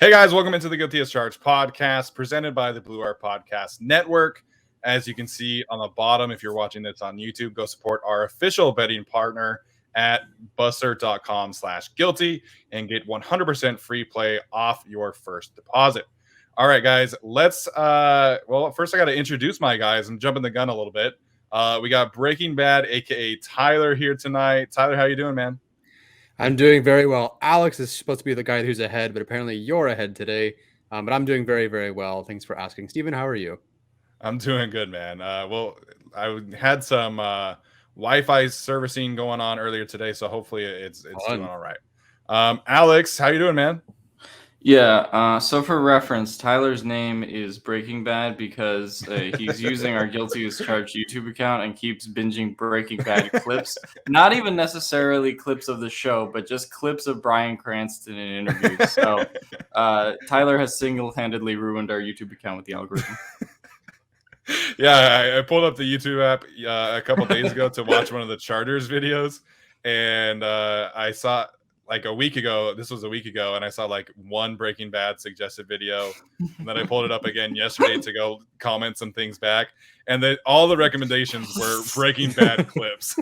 Hey guys, welcome into the Guilty as Charged podcast presented by the Blue Art Podcast Network. As you can see on the bottom, if you're watching this on YouTube, go support our official betting partner at buster.com/guilty and get 100% free play off your first deposit. All right, guys, let's first I got to introduce my guys. I'm jumping the gun a little bit. We got Breaking Bad, aka Tyler, here tonight. Tyler, how you doing, man? I'm doing very well. Alex is supposed to be the guy who's ahead, but apparently you're ahead today. But I'm doing very, very well. Thanks for asking. Steven, how are you? I'm doing good, man. I had some Wi-Fi servicing going on earlier today, so hopefully it's doing all right. Alex, how you doing, man? Yeah, so for reference, Tyler's name is Breaking Bad because he's using our Guilty as Charged YouTube account and keeps binging Breaking Bad clips. Not even necessarily clips of the show, but just clips of Bryan Cranston in interviews. So Tyler has single-handedly ruined our YouTube account with the algorithm. Yeah, I pulled up the YouTube app a couple days ago to watch one of the Chargers videos, and I saw like a week ago, and I saw like one Breaking Bad suggested video, and then I pulled it up again yesterday to go comment some things back, and then all the recommendations were Breaking Bad clips.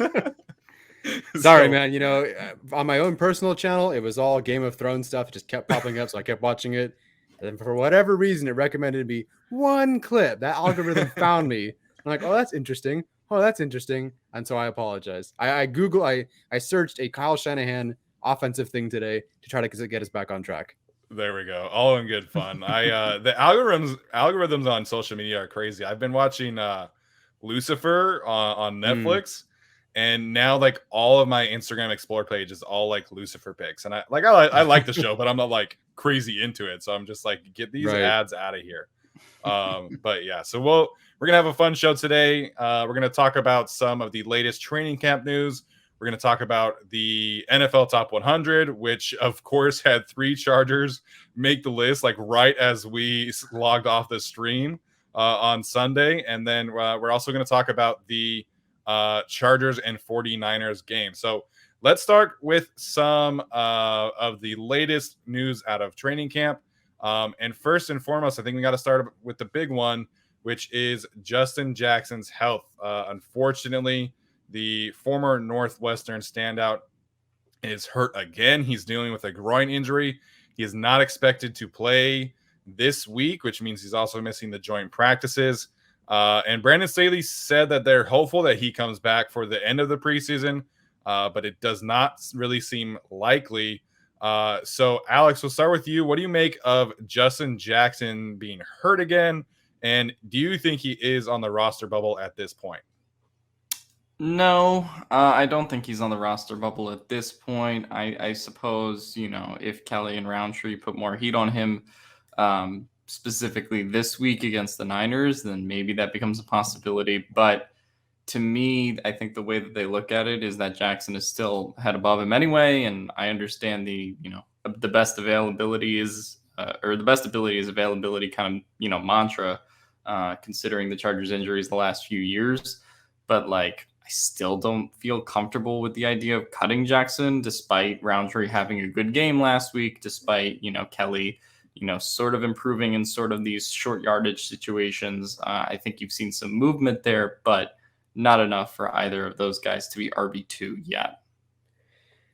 Sorry, man. You know, on my own personal channel, it was all Game of Thrones stuff. It just kept popping up, so I kept watching it. And for whatever reason, it recommended me one clip. That algorithm found me. I'm like, oh, that's interesting. Oh, that's interesting. And so I apologize. I searched a Kyle Shanahan offensive thing today to try to get us back on track. There we go. All in good fun. The algorithms on social media are crazy. I've been watching Lucifer on Netflix, and now like all of my Instagram Explore page is all like Lucifer pics, and I like the show, but I'm not like crazy into it, so I'm just like, get these ads out of here. But yeah, so we're gonna have a fun show today. We're gonna talk about some of the latest training camp news. We're going to talk about the NFL Top 100, which, of course, had 3 Chargers make the list, like right as we logged off the stream on Sunday. And then we're also going to talk about the Chargers and 49ers game. So let's start with some of the latest news out of training camp. And first and foremost, I think we got to start with the big one, which is Justin Jackson's health. Unfortunately, the former Northwestern standout is hurt again. He's dealing with a groin injury. He is not expected to play this week, which means he's also missing the joint practices. And Brandon Staley said that they're hopeful that he comes back for the end of the preseason, but it does not really seem likely. So, Alex, we'll start with you. What do you make of Justin Jackson being hurt again? And do you think he is on the roster bubble at this point? No, I don't think he's on the roster bubble at this point. I suppose, if Kelly and Roundtree put more heat on him, specifically this week against the Niners, then maybe that becomes a possibility. But to me, I think the way that they look at it is that Jackson is still head above him anyway. And I understand the best availability is, or the best ability is availability kind of, mantra, considering the Chargers injuries the last few years. But like, I still don't feel comfortable with the idea of cutting Jackson, despite Roundtree having a good game last week, despite, Kelly, sort of improving in sort of these short yardage situations. I think you've seen some movement there, but not enough for either of those guys to be RB2 yet.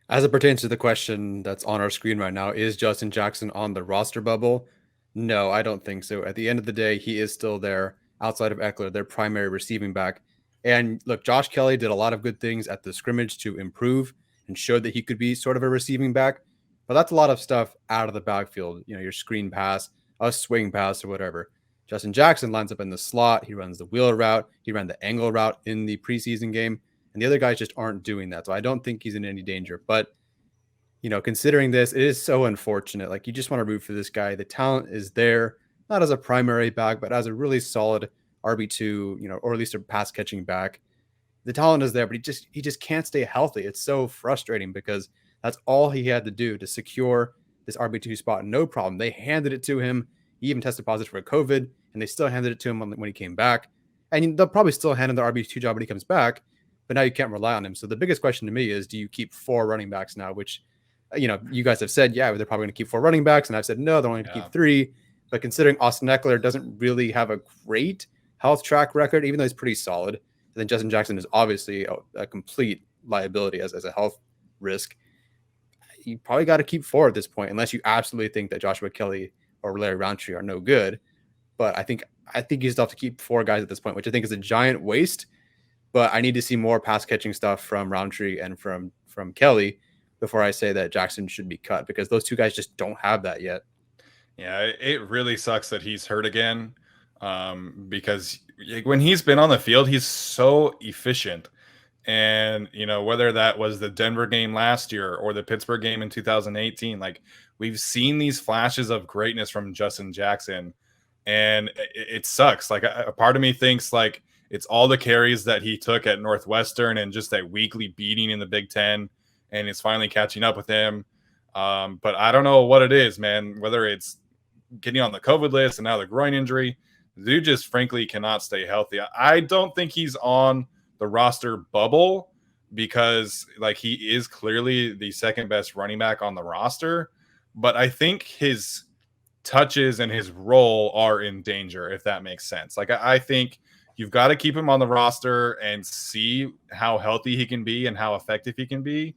As it pertains to the question that's on our screen right now, is Justin Jackson on the roster bubble? No, I don't think so. At the end of the day, he is still there outside of Eckler, their primary receiving back. And look, Josh Kelly did a lot of good things at the scrimmage to improve and showed that he could be sort of a receiving back. But that's a lot of stuff out of the backfield, your screen pass, a swing pass or whatever. Justin Jackson lines up in the slot. He runs the wheel route. He ran the angle route in the preseason game. And the other guys just aren't doing that. So I don't think he's in any danger. But, considering this, it is so unfortunate. Like, you just want to root for this guy. The talent is there, not as a primary back, but as a really solid RB2, or at least a pass catching back. The talent is there, but he just can't stay healthy. It's so frustrating because that's all he had to do to secure this RB2 spot. No problem. They handed it to him. He even tested positive for COVID, and they still handed it to him when he came back. And they'll probably still hand him the RB2 job when he comes back, but now you can't rely on him. So the biggest question to me is, do you keep 4 running backs now, which You guys have said, yeah, they're probably going to keep 4 running backs, and I've said no, they're only going to keep 3. But considering Austin Eckler doesn't really have a great health track record, even though he's pretty solid, and then Justin Jackson is obviously a complete liability as a health risk. You probably got to keep 4 at this point, unless you absolutely think that Joshua Kelly or Larry Roundtree are no good. But I think you still have to keep 4 guys at this point, which I think is a giant waste. But I need to see more pass catching stuff from Roundtree and from Kelly before I say that Jackson should be cut, because those 2 guys just don't have that yet. Yeah, it really sucks that he's hurt again, because when he's been on the field, he's so efficient. And, whether that was the Denver game last year or the Pittsburgh game in 2018, like we've seen these flashes of greatness from Justin Jackson, and it sucks. Like a part of me thinks like it's all the carries that he took at Northwestern and just that weekly beating in the Big Ten, and it's finally catching up with him. But I don't know what it is, man, whether it's getting on the COVID list and now the groin injury. The dude just frankly cannot stay healthy. I don't think he's on the roster bubble, because like he is clearly the second best running back on the roster, but I think his touches and his role are in danger, if that makes sense. Like I think you've got to keep him on the roster and see how healthy he can be and how effective he can be.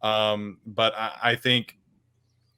But I think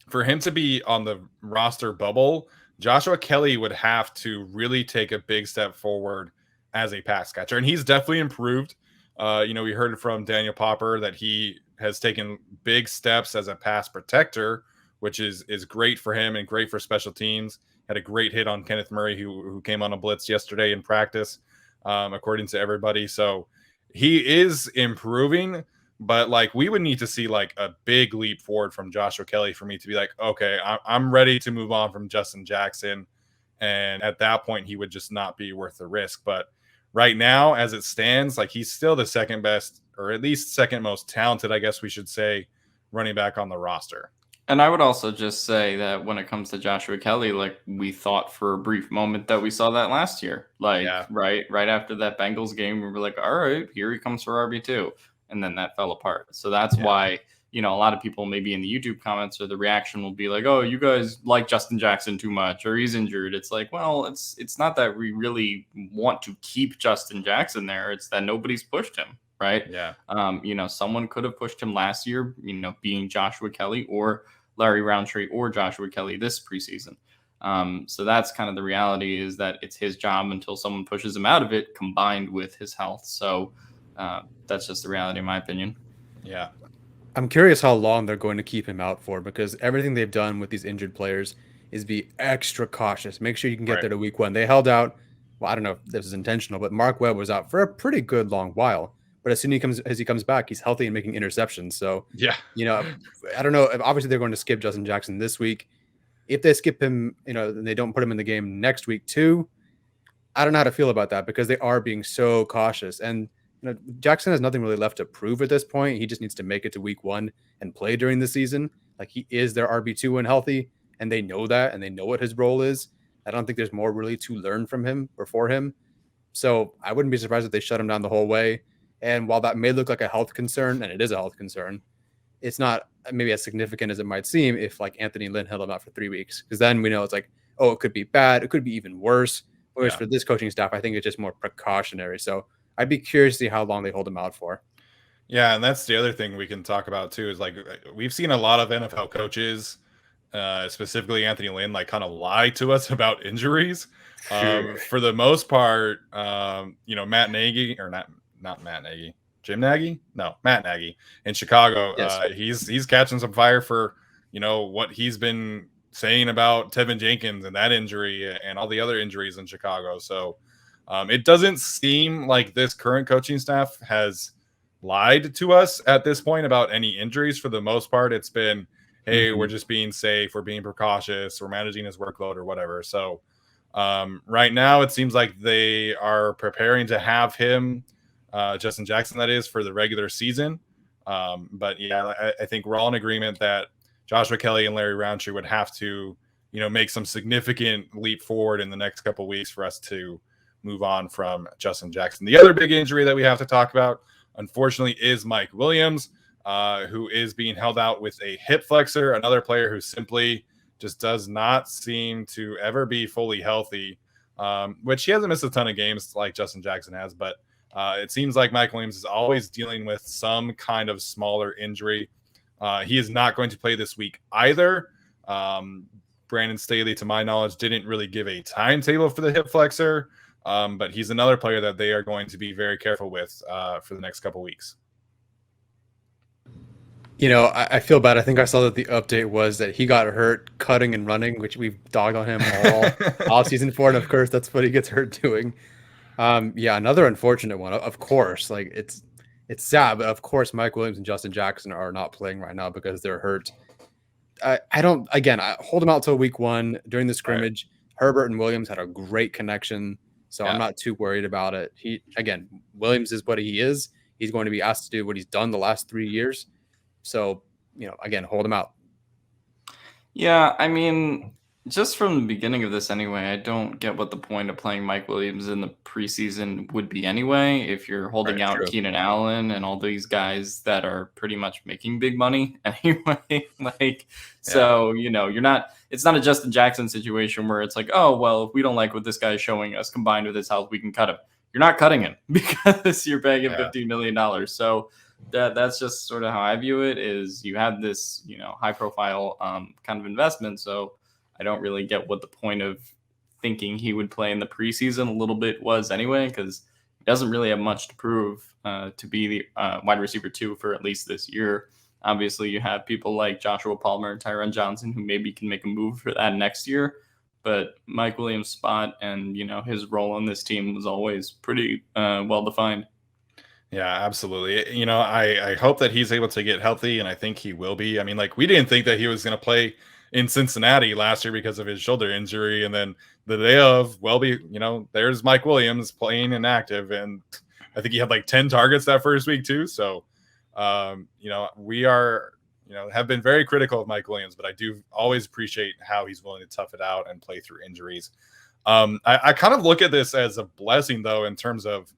for him to be on the roster bubble, Joshua Kelly would have to really take a big step forward as a pass catcher. And he's definitely improved. We heard from Daniel Popper that he has taken big steps as a pass protector, which is great for him and great for special teams. Had a great hit on Kenneth Murray, who came on a blitz yesterday in practice, according to everybody. So he is improving, but like we would need to see like a big leap forward from Joshua Kelly for me to be like, okay, I'm ready to move on from Justin Jackson. And at that point, he would just not be worth the risk. But right now, as it stands, like he's still the second best, or at least second most talented, I guess we should say, running back on the roster. And I would also just say that when it comes to Joshua Kelly, like we thought for a brief moment that we saw that last year. Like right after that Bengals game, we were like, all right, here he comes for RB2. And then that fell apart. So that's why, a lot of people maybe in the YouTube comments or the reaction will be like, oh, you guys like Justin Jackson too much, or he's injured. It's like, well, it's not that we really want to keep Justin Jackson there. It's that nobody's pushed him, right? Yeah. Someone could have pushed him last year, being Joshua Kelly or Larry Roundtree or Joshua Kelly this preseason. So that's kind of the reality, is that it's his job until someone pushes him out of it, combined with his health. So that's just the reality, in my opinion. Yeah. I'm curious how long they're going to keep him out for, because everything they've done with these injured players is be extra cautious. Make sure you can get there to week 1. They held out. Well, I don't know if this is intentional, but Mark Webb was out for a pretty good long while. But as soon as he comes back, he's healthy and making interceptions. So, I don't know. Obviously, they're going to skip Justin Jackson this week. If they skip him, and they don't put him in the game next week too, I don't know how to feel about that, because they are being so cautious. And Jackson has nothing really left to prove at this point. He just needs to make it to week 1 and play during the season. Like, he is their RB2 when healthy, and they know that, and they know what his role is. I don't think there's more really to learn from him or for him. So I wouldn't be surprised if they shut him down the whole way. And while that may look like a health concern, and it is a health concern, it's not maybe as significant as it might seem if like Anthony Lynn held him out for 3 weeks, because then we know it's like, oh, it could be bad. It could be even worse. Whereas for this coaching staff, I think it's just more precautionary. So I'd be curious to see how long they hold him out for. Yeah, and that's the other thing we can talk about too, is like we've seen a lot of NFL coaches, specifically Anthony Lynn, like kind of lie to us about injuries. For the most part, Matt Nagy, or not Matt Nagy, Jim Nagy? No, Matt Nagy in Chicago. Yes. He's catching some fire for, what he's been saying about Tevin Jenkins and that injury and all the other injuries in Chicago. So it doesn't seem like this current coaching staff has lied to us at this point about any injuries. For the most part, it's been, hey, we're just being safe, we're being precautious, we're managing his workload or whatever. So right now it seems like they are preparing to have him, Justin Jackson, that is, for the regular season. But yeah, I think we're all in agreement that Joshua Kelly and Larry Roundtree would have to, make some significant leap forward in the next couple of weeks for us to move on from Justin Jackson. The other big injury that we have to talk about, unfortunately, is Mike Williams. who is being held out with a hip flexor, another player who simply just does not seem to ever be fully healthy, which he hasn't missed a ton of games like Justin Jackson has, but it seems like Mike Williams is always dealing with some kind of smaller injury. He is not going to play this week either. Brandon Staley, to my knowledge, didn't really give a timetable for the hip flexor, but he's another player that they are going to be very careful with for the next couple weeks. You know, I feel bad. I think I saw that the update was that he got hurt cutting and running, which we've dogged on him all off season for, and of course that's what he gets hurt doing. Yeah, another unfortunate one. Of course, like it's sad, but of course Mike Williams and Justin Jackson are not playing right now because they're hurt. I don't. Again, I hold them out till week 1 during the scrimmage. Right. Herbert and Williams had a great connection, so I'm not too worried about it. Williams is what he is. He's going to be asked to do what he's done the last 3 years. So, you know, again, hold him out. Yeah, I mean, just from the beginning of this anyway, I don't get what the point of playing Mike Williams in the preseason would be anyway, if you're holding out true. Keenan Allen and all these guys that are pretty much making big money anyway. So, you know, it's not a Justin Jackson situation where it's like, oh, well, if we don't like what this guy is showing us combined with his health, we can cut him. You're not cutting him because you're paying him $15 million. So that's just sort of how I view it, is you have this, you know, high profile kind of investment. So I don't really get what the point of thinking he would play in the preseason a little bit was anyway, because he doesn't really have much to prove to be the wide receiver 2 for at least this year. Obviously, you have people like Joshua Palmer, Tyron Johnson, who maybe can make a move for that next year. But Mike Williams' spot and, you know, his role on this team was always pretty well defined. Yeah, absolutely. You know, I hope that he's able to get healthy, and I think he will be. I mean, like, we didn't think that he was going to play in Cincinnati last year because of his shoulder injury, and then the day of, you know, there's Mike Williams playing and active, and I think he had like 10 targets that first week too. So, you know, we are, you know, have been very critical of Mike Williams, but I do always appreciate how he's willing to tough it out and play through injuries. I kind of look at this as a blessing, though, in terms of,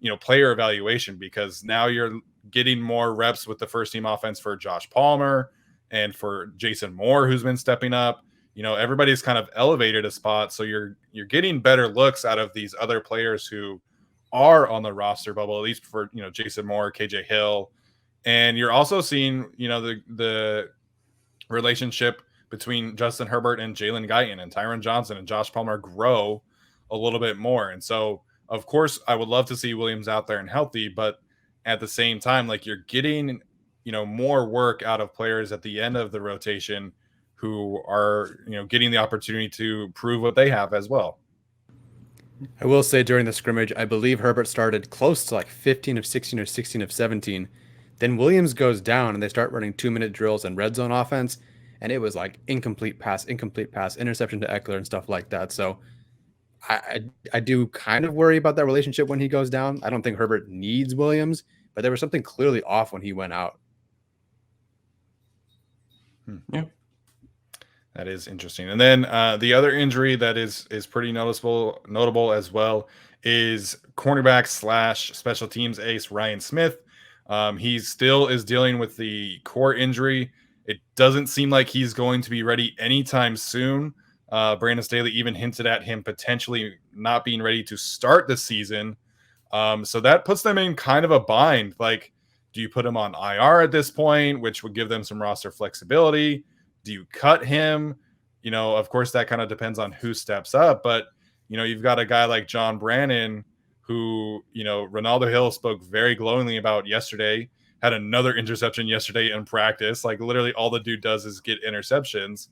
you know, player evaluation, because now you're getting more reps with the first team offense for Josh Palmer and for Jason Moore, who's been stepping up. You know, everybody's kind of elevated a spot, so you're getting better looks out of these other players who are on the roster bubble, at least for, you know, Jason Moore, KJ Hill. And you're also seeing, you know, the relationship between Justin Herbert and Jalen Guyton and Tyron Johnson and Josh Palmer grow a little bit more. And so, of course, I would love to see Williams out there and healthy, but at the same time, like, you're getting, you know, more work out of players at the end of the rotation who are, you know, getting the opportunity to prove what they have as well. I will say during the scrimmage, I believe Herbert started close to like 15 of 16 or 16 of 17. Then Williams goes down and they start running 2-minute drills and red zone offense. And it was like incomplete pass, interception to Eckler and stuff like that. So I do kind of worry about that relationship when he goes down. I don't think Herbert needs Williams, but there was something clearly off when he went out. Yeah, that is interesting. And then the other injury that is pretty notable as well is cornerback / special teams ace Ryan Smith. He still is dealing with the core injury. It doesn't seem like he's going to be ready anytime soon. Brandon Staley even hinted at him potentially not being ready to start the season. So that puts them in kind of a bind. Like, do you put him on IR at this point, which would give them some roster flexibility? Do you cut him? You know, of course, that kind of depends on who steps up. But, you know, you've got a guy like John Brannon, who, you know, Ronaldo Hill spoke very glowingly about yesterday, had another interception yesterday in practice. Like, literally all the dude does is get interceptions.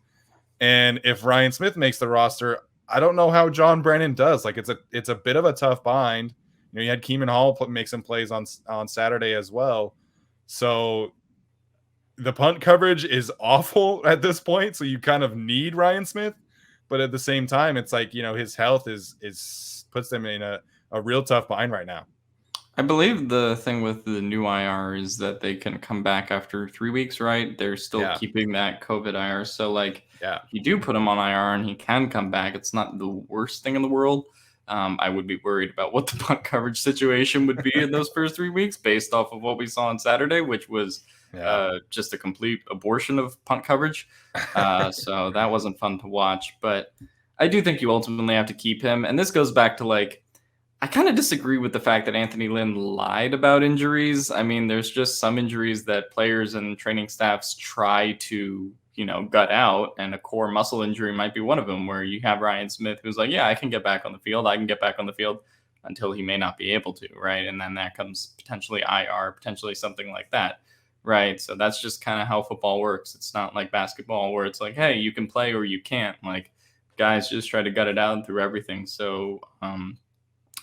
And if Ryan Smith makes the roster, I don't know how John Brannon does. Like, it's a bit of a tough bind. You know, you had Keeman Hall make some plays on Saturday as well. So the punt coverage is awful at this point. So you kind of need Ryan Smith, but at the same time, it's like, you know, his health is puts them in a real tough bind right now. I believe the thing with the new IR is that they can come back after 3 weeks, right? They're still keeping that COVID IR. So, like, if you do put him on IR and he can come back, it's not the worst thing in the world. I would be worried about what the punt coverage situation would be in those first 3 weeks based off of what we saw on Saturday, which was just a complete abortion of punt coverage. So that wasn't fun to watch. But I do think you ultimately have to keep him. And this goes back to like, I kind of disagree with the fact that Anthony Lynn lied about injuries. I mean, there's just some injuries that players and training staffs try to, gut out, and a core muscle injury might be one of them, where you have Ryan Smith who's like, yeah, I can get back on the field. I can get back on the field until he may not be able to, right? And then that comes potentially IR, potentially something like that, right? So that's just kind of how football works. It's not like basketball where it's like, hey, you can play or you can't. Like, guys just try to gut it out through everything. So,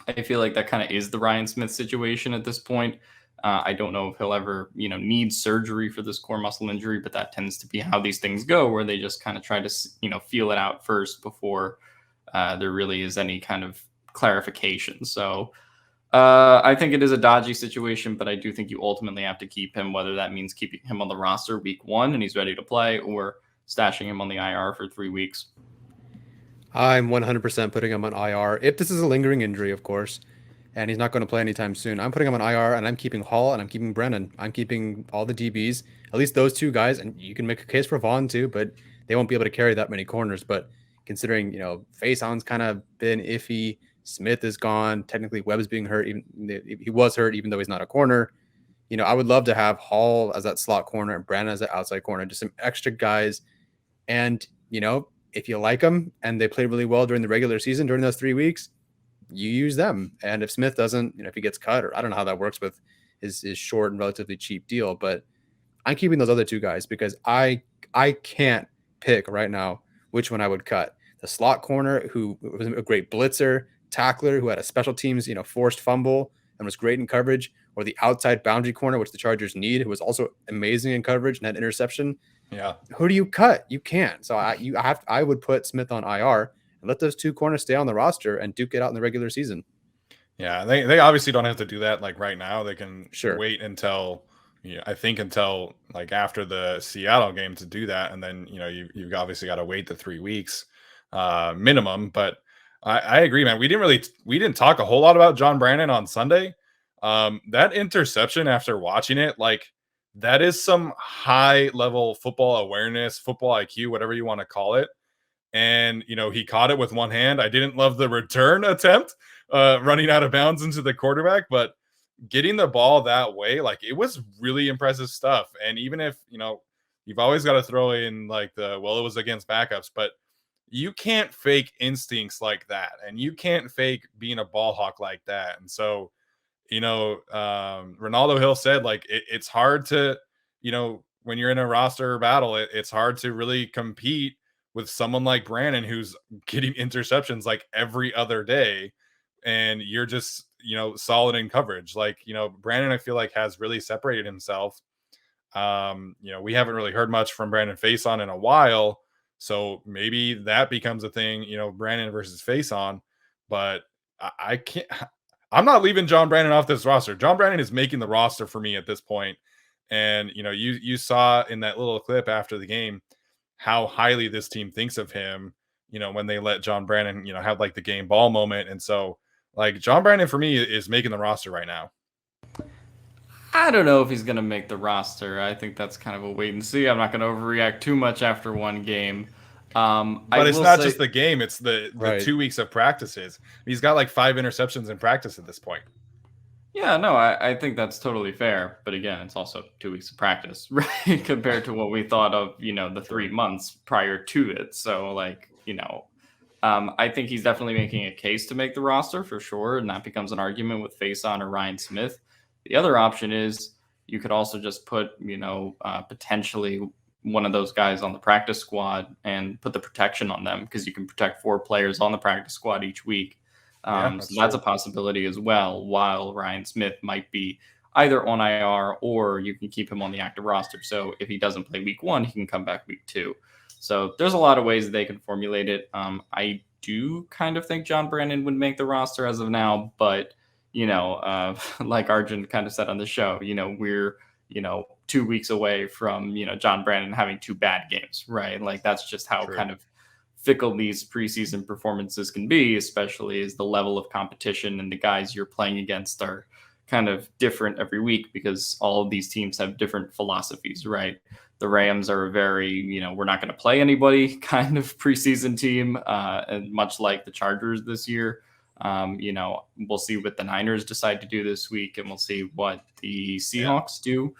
I feel like that kind of is the Ryan Smith situation at this point. I don't know if he'll ever, need surgery for this core muscle injury, but that tends to be how these things go, where they just kind of try to, feel it out first before there really is any kind of clarification. So I think it is a dodgy situation, but I do think you ultimately have to keep him, whether that means keeping him on the roster week 1 and he's ready to play, or stashing him on the IR for 3 weeks. I'm 100% putting him on IR. If this is a lingering injury, of course, and he's not going to play anytime soon, I'm putting him on IR, and I'm keeping Hall, and I'm keeping Brennan. I'm keeping all the DBs, at least those 2 guys, and you can make a case for Vaughn too, but they won't be able to carry that many corners. But considering, Faison's kind of been iffy, Smith is gone, technically Webb's being hurt, even he was hurt, even though he's not a corner. I would love to have Hall as that slot corner and Brandon as that outside corner, just some extra guys. And, if you like them and they play really well during the regular season, during those 3 weeks, you use them. And if Smith doesn't, if he gets cut, or I don't know how that works with his short and relatively cheap deal, but I'm keeping those other 2 guys because I can't pick right now which one I would cut. The slot corner, who was a great blitzer, tackler, who had a special teams, forced fumble and was great in coverage, or the outside boundary corner, which the Chargers need, who was also amazing in coverage and had interception. Yeah. Who do you cut? You can't. So I would put Smith on IR and let those 2 corners stay on the roster and duke it out in the regular season. Yeah, they obviously don't have to do that like right now. They can wait until I think until like after the Seattle game to do that, and then you've obviously got to wait the 3 weeks minimum. But I agree, man. We didn't talk a whole lot about John Brandon on Sunday. That interception, after watching it, like, that is some high level football awareness, football IQ, whatever you want to call it. And, he caught it with one hand. I didn't love the return attempt, running out of bounds into the quarterback, but getting the ball that way, like, it was really impressive stuff. And even if, you've always got to throw in like it was against backups, but you can't fake instincts like that. And you can't fake being a ball hawk like that. And so, Ronaldo Hill said, like, it's hard to, when you're in a roster battle, it's hard to really compete with someone like Brandon, who's getting interceptions like every other day, and you're just, solid in coverage. Like, Brandon, I feel like, has really separated himself. We haven't really heard much from Brandon Faison in a while, so maybe that becomes a thing, Brandon versus Faison. But I can't. I'm not leaving John Brandon off this roster. John Brandon is making the roster for me at this point. And, you saw in that little clip after the game how highly this team thinks of him, when they let John Brandon, have like the game ball moment. And so, like, John Brandon for me is making the roster right now. I don't know if he's going to make the roster. I think that's kind of a wait and see. I'm not going to overreact too much after one game. But it's not just the game, it's the 2 weeks of practices. He's got like 5 interceptions in practice at this point. Yeah, no, I think that's totally fair. But again, it's also 2 weeks of practice, right? Compared to what we thought of, the 3 months prior to it. So, like, I think he's definitely making a case to make the roster for sure. And that becomes an argument with Faison or Ryan Smith. The other option is you could also just put, potentially one of those guys on the practice squad and put the protection on them, because you can protect 4 players on the practice squad each week. That's a possibility as well, while Ryan Smith might be either on IR or you can keep him on the active roster. So if he doesn't play week 1, he can come back week 2. So there's a lot of ways they can formulate it. I do kind of think John Brandon would make the roster as of now, but, like Arjun kind of said on the show, we're, 2 weeks away from, John Brandon having 2 bad games, right? Like, that's just how kind of fickle these preseason performances can be, especially as the level of competition and the guys you're playing against are kind of different every week because all of these teams have different philosophies, right? The Rams are a very, we're not going to play anybody kind of preseason team, and much like the Chargers this year. We'll see what the Niners decide to do this week, and we'll see what the Seahawks do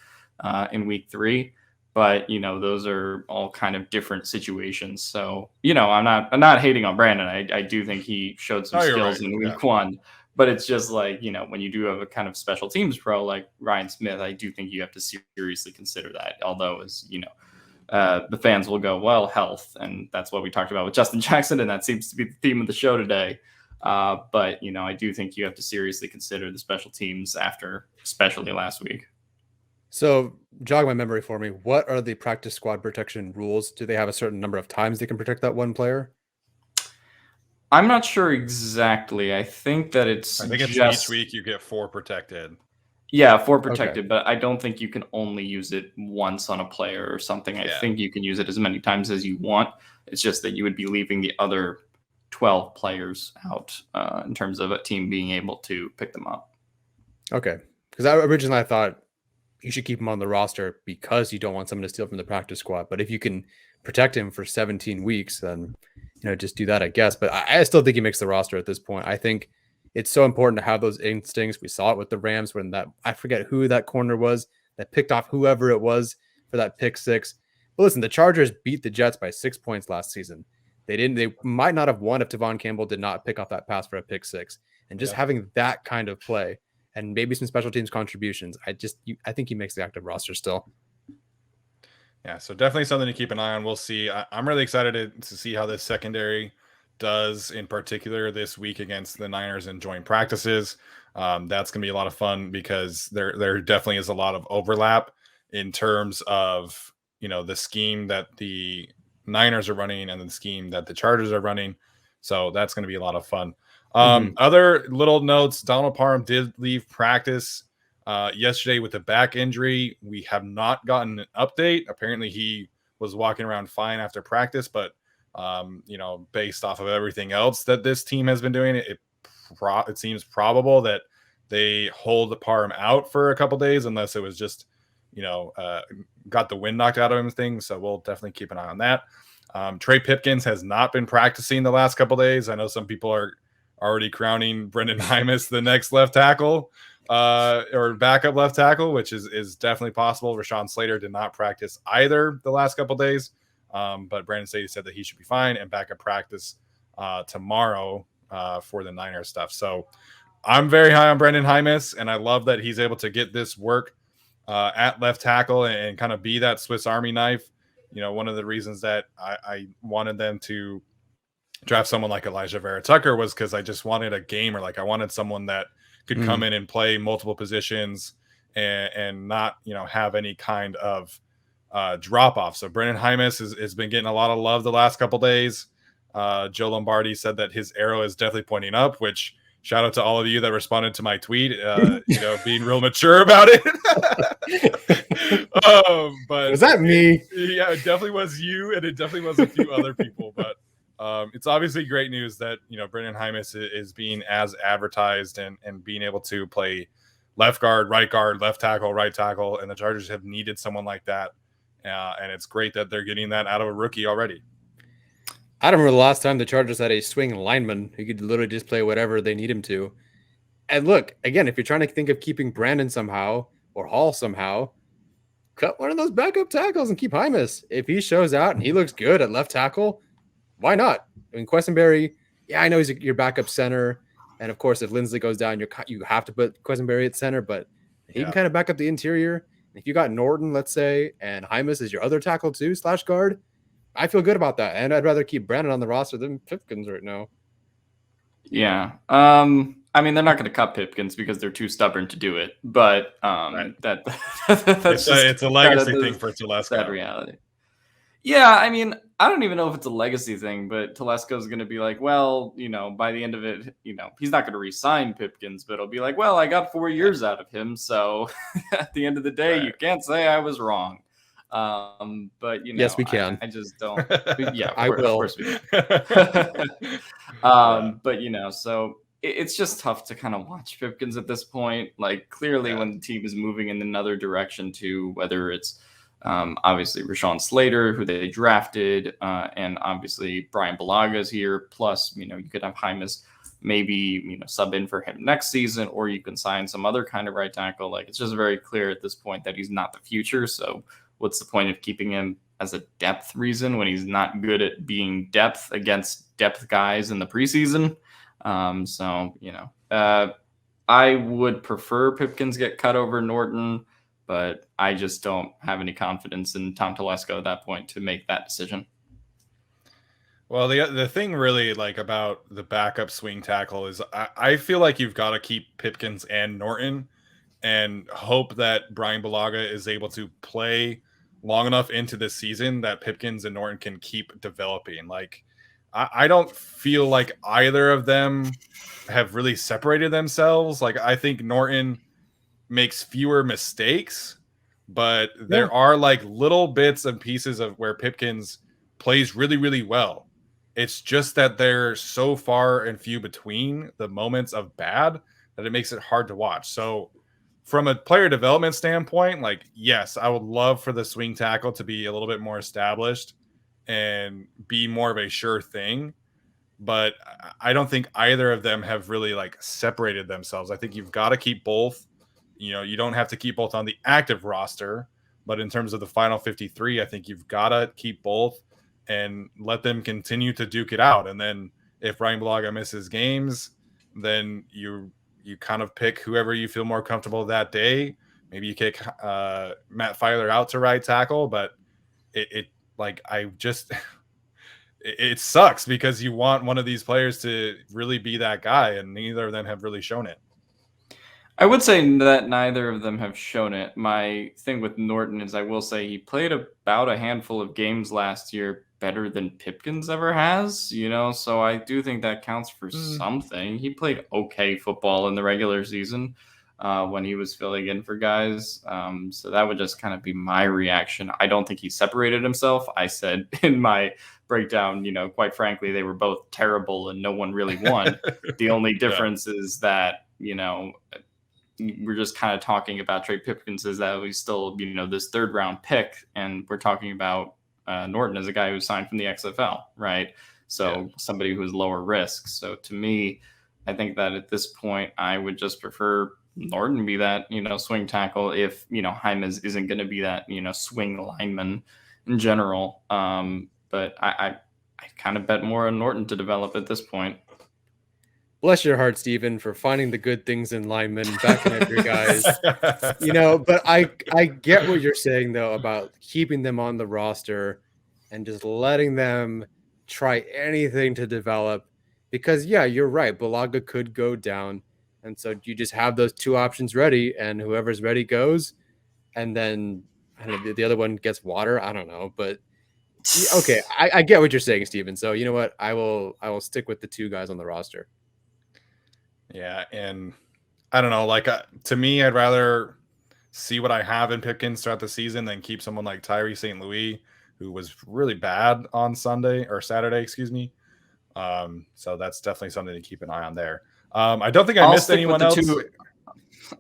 in week 3. But those are all kind of different situations. So I'm not hating on Brandon. I do think he showed some skills in week 1. But it's just like, when you do have a kind of special teams pro like Ryan Smith, I do think you have to seriously consider that. Although, as the fans will go, well, health. And that's what we talked about with Justin Jackson. And that seems to be the theme of the show today. But, I do think you have to seriously consider the special teams after, especially last week. So jog my memory for me. What are the practice squad protection rules? Do they have a certain number of times they can protect that one player? I'm not sure exactly. I think it's each week you get 4 protected. Yeah, 4 protected, but I don't think you can only use it once on a player or something. I think you can use it as many times as you want. It's just that you would be leaving the other 12 players out in terms of a team being able to pick them up. Okay. Because originally I thought you should keep him on the roster because you don't want someone to steal from the practice squad. But if you can protect him for 17 weeks, then just do that, I guess. But I still think he makes the roster at this point. I think it's so important to have those instincts. We saw it with the Rams when I forget who that corner was that picked off whoever it was for that pick 6. But listen, the Chargers beat the Jets by 6 points last season. They might not have won if Devon Campbell did not pick off that pass for a pick 6. And just having that kind of play and maybe some special teams contributions, I think he makes the active roster still. Yeah, so definitely something to keep an eye on. We'll see. I'm really excited to see how this secondary does, in particular this week against the Niners in joint practices. That's going to be a lot of fun because there definitely is a lot of overlap in terms of the scheme that the Niners are running and the scheme that the Chargers are running. So that's going to be a lot of fun. Other little notes: Donald Parham did leave practice yesterday with a back injury. We have not gotten an update. Apparently he was walking around fine after practice, but based off of everything else that this team has been doing, it seems probable that they hold Parham out for a couple days unless it was just got the wind knocked out of him things. So we'll definitely keep an eye on that. Trey Pipkins has not been practicing the last couple days. I know some people are already crowning Brendan Hymus the next left tackle or backup left tackle, which is definitely possible. Rashawn Slater did not practice either the last couple days, but Brandon Sadie said that he should be fine and back at practice tomorrow for the Niners stuff. So I'm very high on Brendan Hymus, and I love that he's able to get this work at left tackle and kind of be that Swiss Army knife. One of the reasons that I wanted them to draft someone like Elijah Vera Tucker was because I just wanted a gamer. Like I wanted someone that could come in and play multiple positions and not, have any kind of drop off. So Brendan Hymus has been getting a lot of love the last couple days. Joe Lombardi said that his arrow is definitely pointing up, which shout out to all of you that responded to my tweet, being real mature about it. But was that me? Yeah, it definitely was you, and it definitely was a few other people. But it's obviously great news that Brendan Hymus is being as advertised and being able to play left guard, left tackle, right tackle, and the Chargers have needed someone like that, and it's great that they're getting that out of a rookie already. I don't remember the last time the Chargers had a swing lineman who could literally just play whatever they need him to. And look, again, if you're trying to think of keeping Brandon somehow or Hall somehow, cut one of those backup tackles and keep Hymus. If he shows out and he looks good at left tackle, why not? I mean, Quessenberry, I know he's your backup center. And of course, if Lindsley goes down, you have to put Quessenberry at center, but he can kind of back up the interior. If you got Norton, let's say, and Hymus is your other tackle too, / guard, I feel good about that. And I'd rather keep Brandon on the roster than Pipkins right now. Yeah. I mean, they're not going to cut Pipkins because they're too stubborn to do it. But that's it's a legacy thing for Telesco. That reality. Yeah, I mean, I don't even know if it's a legacy thing, but Telesco is going to be like, well, by the end of it, he's not going to re-sign Pipkins, but it'll be like, well, I got 4 years out of him. So at the end of the day, you can't say I was wrong. But Yes, we can. I just don't. Yeah, I of will. course we can. Yeah. But so it's just tough to kind of watch Pipkins at this point. Like clearly, Yeah. when the team is moving in another direction, to whether it's obviously Rashawn Slater, who they drafted, and obviously Brian Balaga is here. Plus, you could have Hymas maybe sub in for him next season, or you can sign some other kind of right tackle. Like it's just very clear at this point that he's not the future. So what's the point of keeping him as a depth reason when he's not good at being depth against depth guys in the preseason? I would prefer Pipkins get cut over Norton, but I just don't have any confidence in Tom Telesco at that point to make that decision. Well, the thing really like about the backup swing tackle is I feel like you've got to keep Pipkins and Norton and hope that Brian Balaga is able to play long enough into the season that Pipkins and Norton can keep developing. Like, I don't feel like either of them have really separated themselves. Like, I think Norton makes fewer mistakes, but there are like little bits and pieces of where Pipkins plays really, really well. It's just that they're so far and few between the moments of bad that it makes it hard to watch. So, from a player development standpoint, like, yes, I would love for the swing tackle to be a little bit more established and be more of a sure thing. But I don't think either of them have really like separated themselves. I think you've got to keep both. You don't have to keep both on the active roster, but in terms of the final 53, I think you've got to keep both and let them continue to duke it out. And then if Brian Balaga misses games, then you kind of pick whoever you feel more comfortable that day. Maybe you kick Matt Filer out to right tackle, but it like I just it sucks because you want one of these players to really be that guy, and neither of them have really shown it. I would say that neither of them have shown it. My thing with Norton is I will say he played about a handful of games last year better than Pipkins ever has, so I do think that counts for something. He played okay football in the regular season when he was filling in for guys. So that would just kind of be my reaction. I don't think he separated himself. I said in my breakdown, quite frankly, they were both terrible and no one really won. The only difference is that, we're just kind of talking about Trey Pipkins is that he's still, this third round pick. And we're talking about Norton as a guy who signed from the XFL, right? So somebody who's lower risk. So to me, I think that at this point, I would just prefer Norton be that, swing tackle if, Hymas isn't going to be that, swing lineman in general. But I kind of bet more on Norton to develop at this point. Bless your heart, Steven, for finding the good things in linemen, backing up your guys. But I get what you're saying, though, about keeping them on the roster and just letting them try anything to develop. Because, yeah, you're right. Balaga could go down. And so you just have those two options ready, and whoever's ready goes. And then I don't know, the other one gets water. I don't know. But, okay, I get what you're saying, Steven. So, you know what? I will stick with the two guys on the roster. Yeah, and I don't know, like to me, I'd rather see what I have in Pipkins throughout the season than keep someone like Tyree St. Louis, who was really bad on Sunday or Saturday, excuse me. So that's definitely something to keep an eye on there. I don't think I missed anyone else.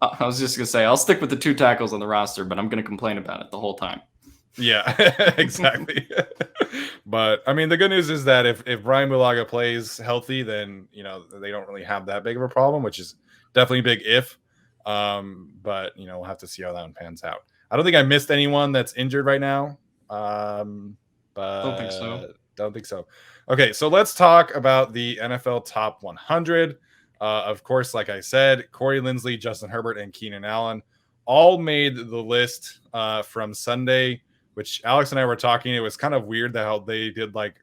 I was just gonna say I'll stick with the two tackles on the roster, but I'm gonna complain about it the whole time. Yeah, exactly. But I mean, the good news is that if Brian Bulaga plays healthy, then they don't really have that big of a problem, which is definitely a big if. But we'll have to see how that one pans out. I don't think I missed anyone that's injured right now. But Don't think so. Okay, so let's talk about the NFL Top 100. Of course, like I said, Corey Linsley, Justin Herbert, and Keenan Allen all made the list from Sunday, which Alex and I were talking. It was kind of weird how they did like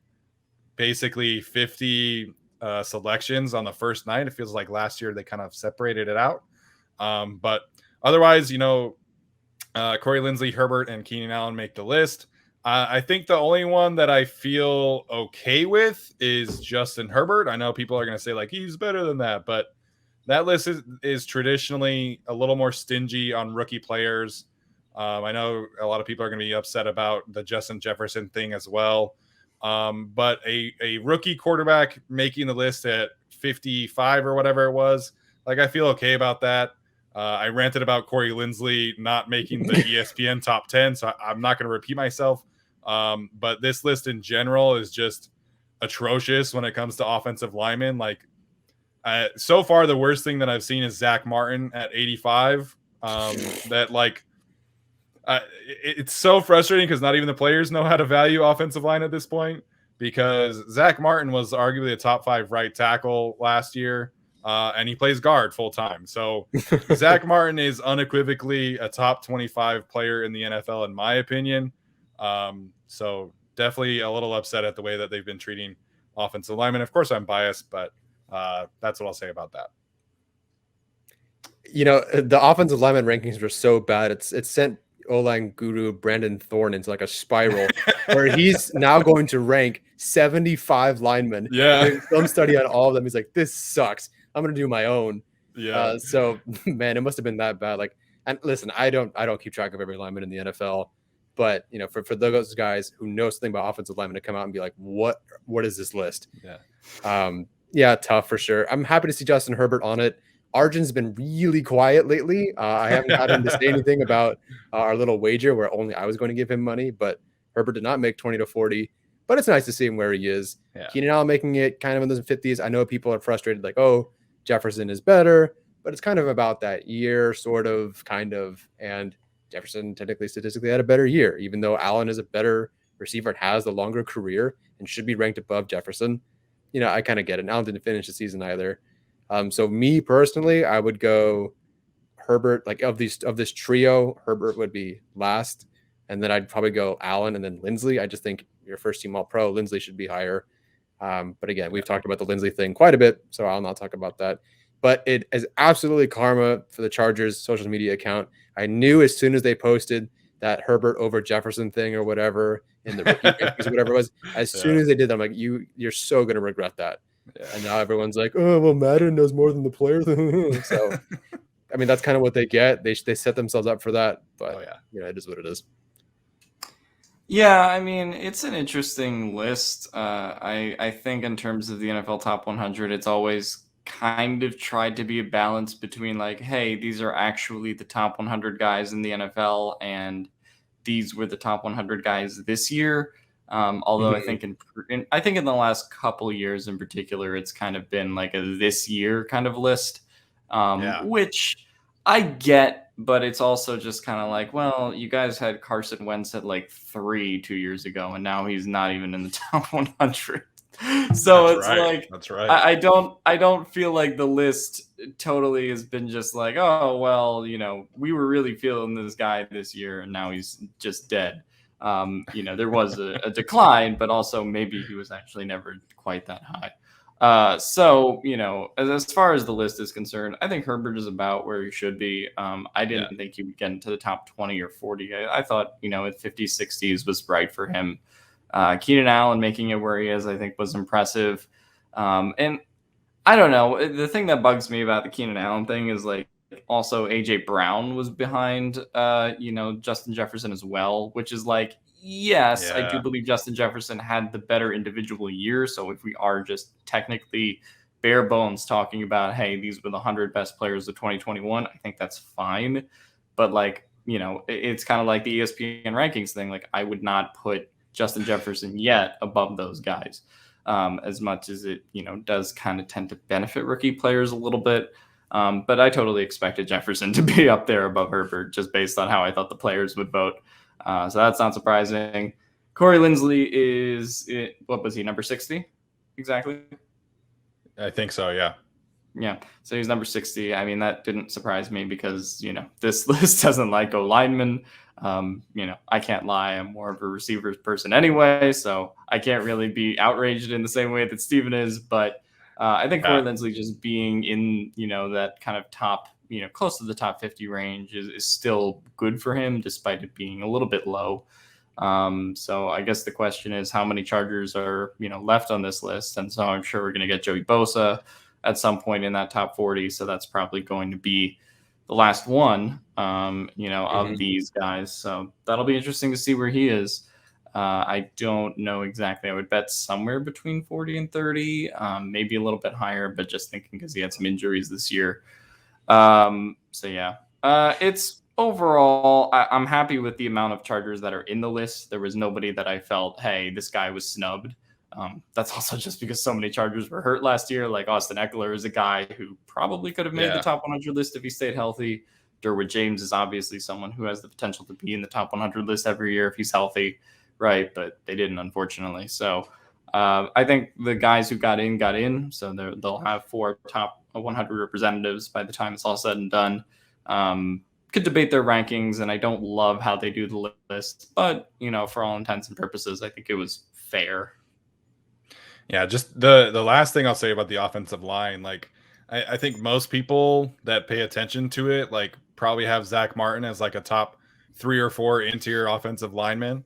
basically 50 selections on the first night. It feels like last year they kind of separated it out. But otherwise, Corey Linsley, Herbert, and Keenan Allen make the list. I think the only one that I feel okay with is Justin Herbert. I know people are going to say like he's better than that, but that list is traditionally a little more stingy on rookie players. I know a lot of people are going to be upset about the Justin Jefferson thing as well. But a rookie quarterback making the list at 55 or whatever it was, like I feel okay about that. I ranted about Corey Linsley not making the ESPN top 10, so I'm not going to repeat myself. But this list in general is just atrocious when it comes to offensive linemen. Like so far, the worst thing that I've seen is Zach Martin at 85. That like it's so frustrating because not even the players know how to value offensive line at this point. Because Zach Martin was arguably a top 5 right tackle last year, and he plays guard full time. So Zach Martin is unequivocally a top 25 player in the NFL, in my opinion. So definitely a little upset at the way that they've been treating offensive linemen. Of course, I'm biased, but that's what I'll say about that. You know, the offensive lineman rankings were so bad. It's sent O-line guru Brandon Thorne into like a spiral where he's now going to rank 75 linemen. Yeah. Film study on all of them. He's like, this sucks. I'm going to do my own. Yeah. So man, it must have been that bad. Like, and listen, I don't keep track of every lineman in the NFL, but you know, for those guys who know something about offensive linemen to come out and be like, what is this list? Yeah. Yeah, tough for sure. I'm happy to see Justin Herbert on it. Arjun's been really quiet lately. I haven't had him to say anything about our little wager where only I was going to give him money, but Herbert did not make 20 to 40. But it's nice to see him where he is. Yeah. Keenan Allen making it kind of in the 50s. I know people are frustrated, like, oh, Jefferson is better, but it's kind of about that year, sort of, kind of. And Jefferson technically, statistically, had a better year, even though Allen is a better receiver and has the longer career and should be ranked above Jefferson. You know, I kind of get it. Allen didn't finish the season either. So me personally, I would go Herbert. Like of this trio, Herbert would be last, and then I'd probably go Allen and then Linsley. I just think your first team All Pro, Linsley should be higher. But again, we've talked about the Linsley thing quite a bit, so I'll not talk about that. But it is absolutely karma for the Chargers social media account. I knew as soon as they posted that Herbert over Jefferson thing or whatever in the rookie rankings or whatever it was, as soon as they did that, I'm like, you're so going to regret that. Yeah. And now everyone's like, oh, well, Madden knows more than the players. So, I mean, that's kind of what they get. They set themselves up for that. But, you know, it is what it is. Yeah, I mean, it's an interesting list. I think in terms of the NFL Top 100, it's always kind of tried to be a balance between like, hey, these are actually the top 100 guys in the NFL, and these were the top 100 guys this year. Although I think in the last couple of years in particular, it's kind of been like a this year kind of list, which I get, but it's also just kind of like, well, you guys had Carson Wentz at like 2 years ago, and now he's not even in the top 100. So that's right. I don't feel like the list totally has been just like, oh, well, you know, we were really feeling this guy this year, and now he's just dead. You know, there was a decline, but also maybe he was actually never quite that high. So, you know, as far as the list is concerned, I think Herbert is about where he should be. I didn't think he would get into the top 20 or 40. I thought, you know, at 50s, 60s was right for him. Keenan Allen making it where he is, I think, was impressive. And I don't know. The thing that bugs me about the Keenan Allen thing is like, also AJ Brown was behind you know, Justin Jefferson as well, which is like, yes, I do believe Justin Jefferson had the better individual year. So if we are just technically bare bones talking about, hey, these were the 100 best players of 2021, I think that's fine. But like, you know, it's kind of like the ESPN rankings thing. Like, I would not put Justin Jefferson yet above those guys, as much as it, you know, does kind of tend to benefit rookie players a little bit. But I totally expected Jefferson to be up there above Herbert just based on how I thought the players would vote. So that's not surprising. Corey Linsley is, what was he, number 60? Exactly? I think so, yeah. Yeah, so he's number 60. I mean, that didn't surprise me because, you know, this list doesn't like O linemen. You know, I can't lie. I'm more of a receivers person anyway, so I can't really be outraged in the same way that Steven is, but I think Corey Linsley just being in, you know, that kind of top, you know, close to the top 50 range is still good for him, despite it being a little bit low. So I guess the question is how many Chargers are, you know, left on this list. And so I'm sure we're going to get Joey Bosa at some point in that top 40. So that's probably going to be last one, of these guys. So that'll be interesting to see where he is. I don't know exactly. I would bet somewhere between 40 and 30, maybe a little bit higher, but just thinking because he had some injuries this year. So yeah, it's overall, I'm happy with the amount of Chargers that are in the list. There was nobody that I felt, hey, this guy was snubbed. That's also just because so many Chargers were hurt last year. Like Austin Eckler is a guy who probably could have made the top 100 list if he stayed healthy. Derwin James is obviously someone who has the potential to be in the top 100 list every year if he's healthy, right? But they didn't, unfortunately. So I think the guys who got in. So they'll have 4 top 100 representatives by the time it's all said and done. Could debate their rankings, and I don't love how they do the list, but for all intents and purposes, I think it was fair. Yeah, just the last thing I'll say about the offensive line, like I think most people that pay attention to it, like probably have Zach Martin as like a top 3 or 4 interior offensive lineman,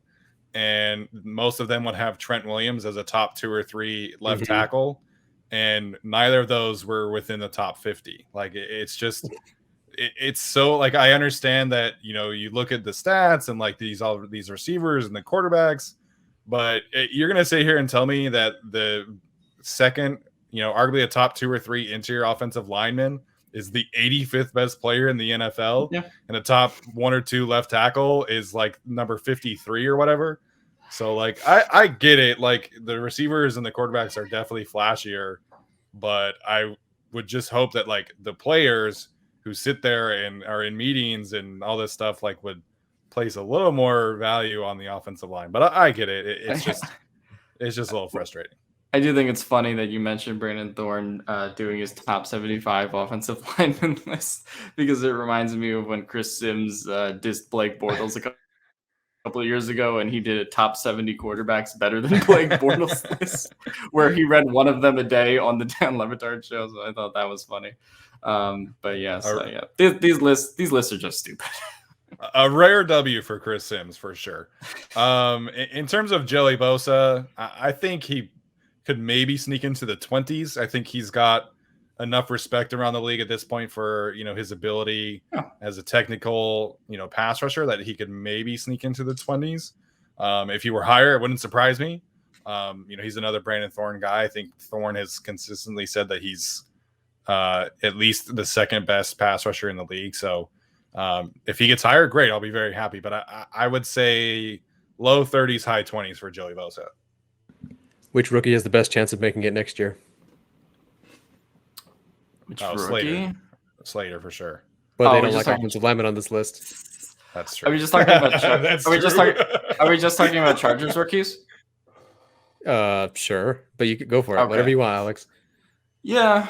and most of them would have Trent Williams as a top 2 or 3 left tackle, and neither of those were within the top 50. Like it's just it's so, like, I understand that you look at the stats and like all these receivers and the quarterbacks, but you're gonna sit here and tell me that the second, arguably a top 2 or 3 interior offensive lineman is the 85th best player in the NFL, and the top 1 or 2 left tackle is like number 53 or whatever. So like I get it, like the receivers and the quarterbacks are definitely flashier, but I would just hope that like the players who sit there and are in meetings and all this stuff like would place a little more value on the offensive line. But I get it. It's just a little frustrating. I do think it's funny that you mentioned Brandon Thorne doing his top 75 offensive lineman list, because it reminds me of when Chris Sims dissed Blake Bortles a couple of years ago, and he did a top 70 quarterbacks better than Blake Bortles list, where he read one of them a day on the Dan Le Batard show. So I thought that was funny. But yeah, these lists are just stupid. A rare W for Chris Sims for sure. In terms of Joey Bosa, I think he could maybe sneak into the 20s. I think he's got enough respect around the league at this point for his ability as a technical pass rusher that he could maybe sneak into the 20s. If he were higher, it wouldn't surprise me. He's another Brandon Thorne guy. I think Thorne has consistently said that he's at least the second best pass rusher in the league. So if he gets higher, great, I'll be very happy. But I would say low 30s, high 20s for Joey Bosa. Which rookie has the best chance of making it next year? Which rookie? Slater for sure. But they don't like offensive linemen on this list. That's true. Are we just talking about? Are we just talking about Chargers rookies? Sure, but you could go for it. Okay. Whatever you want, Alex. Yeah.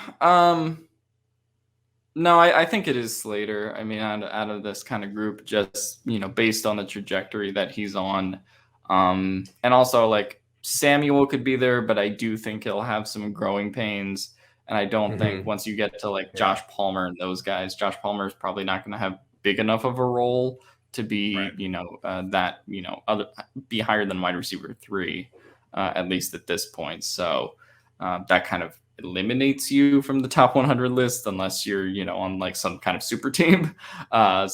No, I think it is Slater. I mean, out of this kind of group, just based on the trajectory that he's on, and also like Samuel could be there, but I do think he'll have some growing pains. And I don't think once you get to like Josh Palmer and those guys, Josh Palmer is probably not going to have big enough of a role to be, be higher than wide receiver 3, at least at this point. So that kind of eliminates you from the top 100 list unless you're, on like some kind of super team. Other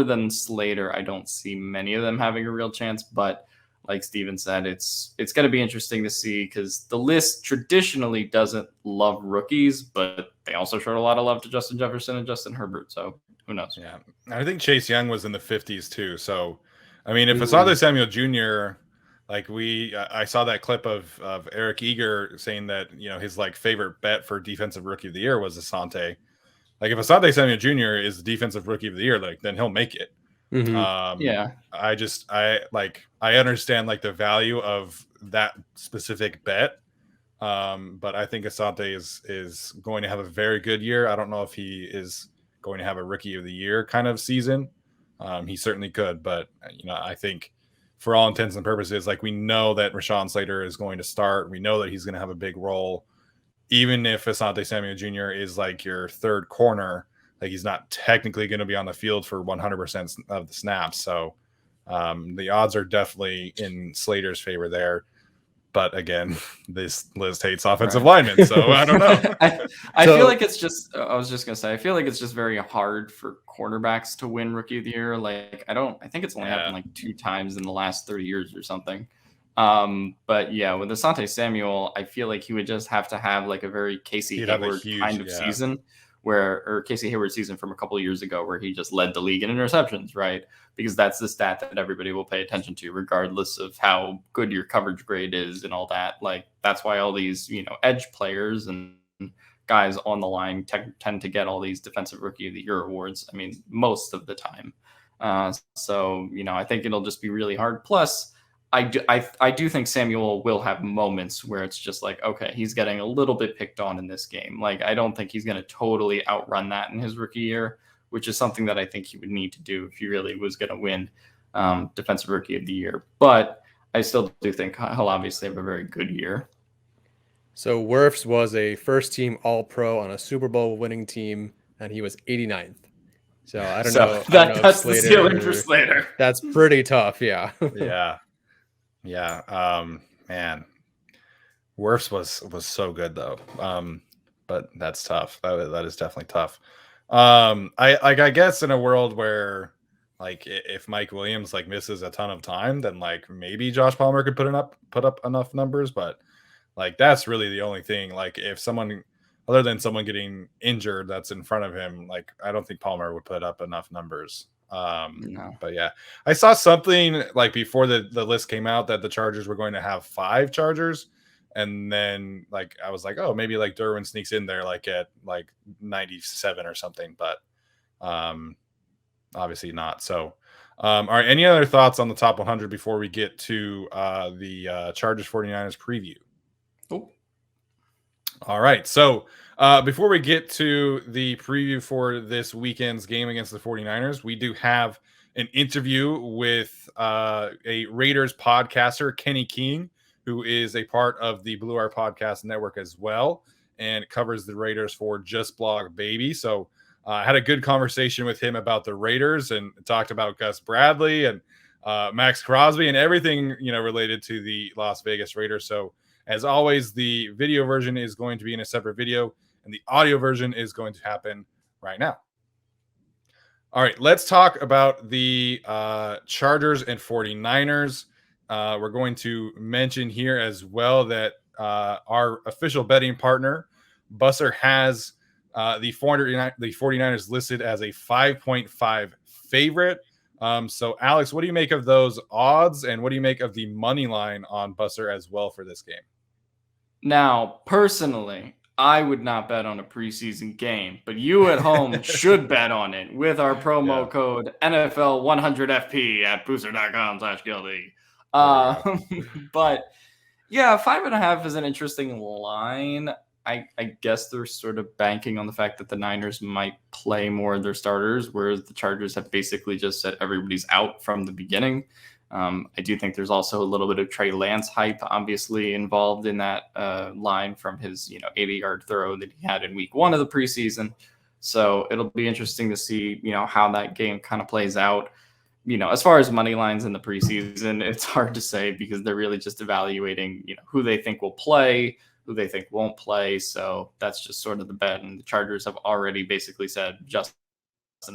than Slater, I don't see many of them having a real chance, but like Steven said, it's going to be interesting to see because the list traditionally doesn't love rookies, but they also showed a lot of love to Justin Jefferson and Justin Herbert. So who knows? Yeah, I think Chase Young was in the 50s too. So, I mean, if Asante Samuel Jr., like I saw that clip of Eric Eager saying that his like favorite bet for defensive rookie of the year was Asante. Like if Asante Samuel Jr. is the defensive rookie of the year, like then he'll make it. Yeah, I understand like the value of that specific bet, but I think Asante is going to have a very good year. I don't know if he is going to have a rookie of the year kind of season. He certainly could, but I think for all intents and purposes, like we know that Rashawn Slater is going to start. We know that he's going to have a big role, even if Asante Samuel Jr. is like your third corner. Like he's not technically going to be on the field for 100% of the snaps. So the odds are definitely in Slater's favor there. But again, this list hates offensive linemen, so I don't know. I feel like it's just. I was just gonna say. I feel like it's just very hard for cornerbacks to win Rookie of the Year. Like I think it's only happened like 2 times in the last 30 years or something. But yeah, with Asante Samuel, I feel like he would just have to have like a very Casey Hayward kind of season, or Casey Hayward season from a couple of years ago, where he just led the league in interceptions, right? Because that's the stat that everybody will pay attention to, regardless of how good your coverage grade is and all that. Like that's why all these, edge players and guys on the line tend to get all these Defensive Rookie of the Year awards. I mean, most of the time. So I think it'll just be really hard. Plus, I do think Samuel will have moments where it's just like, okay, he's getting a little bit picked on in this game. Like, I don't think he's going to totally outrun that in his rookie year, which is something that I think he would need to do if he really was going to win Defensive Rookie of the Year. But I still do think he'll obviously have a very good year. So Wirfs was a first-team All-Pro on a Super Bowl winning team, and he was 89th. So I don't know. That's the ceiling for Slater. That's pretty tough. Yeah. Yeah. Man, Wirfs was so good though. But that's tough. That is definitely tough. I guess in a world where like if Mike Williams like misses a ton of time, then like maybe Josh Palmer could put up enough numbers, but like that's really the only thing. Like if someone other than someone getting injured that's in front of him, like I don't think Palmer would put up enough numbers. No. But yeah, I saw something like before the list came out that the Chargers were going to have 5 Chargers, and then like I was like, oh, maybe like Derwin sneaks in there like at like 97 or something, but obviously not. So all right, any other thoughts on the top 100 before we get to the Chargers 49ers preview? Oh. All right, so before we get to the preview for this weekend's game against the 49ers, we do have an interview with a Raiders podcaster, Kenny King, who is a part of the Blue Wire Podcast Network as well, and covers the Raiders for Just Blog Baby. So I had a good conversation with him about the Raiders and talked about Gus Bradley and Max Crosby and everything, related to the Las Vegas Raiders. So as always, the video version is going to be in a separate video, and the audio version is going to happen right now. All right, let's talk about the Chargers and 49ers. We're going to mention here as well that our official betting partner, Busser, has the 49ers listed as a 5.5 favorite. So, Alex, what do you make of those odds, and what do you make of the money line on Busser as well for this game? Now, personally, I would not bet on a preseason game, but you at home should bet on it with our promo code NFL100FP at booster.com/guilty. But yeah, 5.5 is an interesting line. I guess they're sort of banking on the fact that the Niners might play more of their starters, whereas the Chargers have basically just said everybody's out from the beginning. I do think there's also a little bit of Trey Lance hype, obviously, involved in that line from his 80-yard throw that he had in week 1 of the preseason. So it'll be interesting to see, how that game kind of plays out. As far as money lines in the preseason, it's hard to say because they're really just evaluating, who they think will play, who they think won't play. So that's just sort of the bet. And the Chargers have already basically said Justin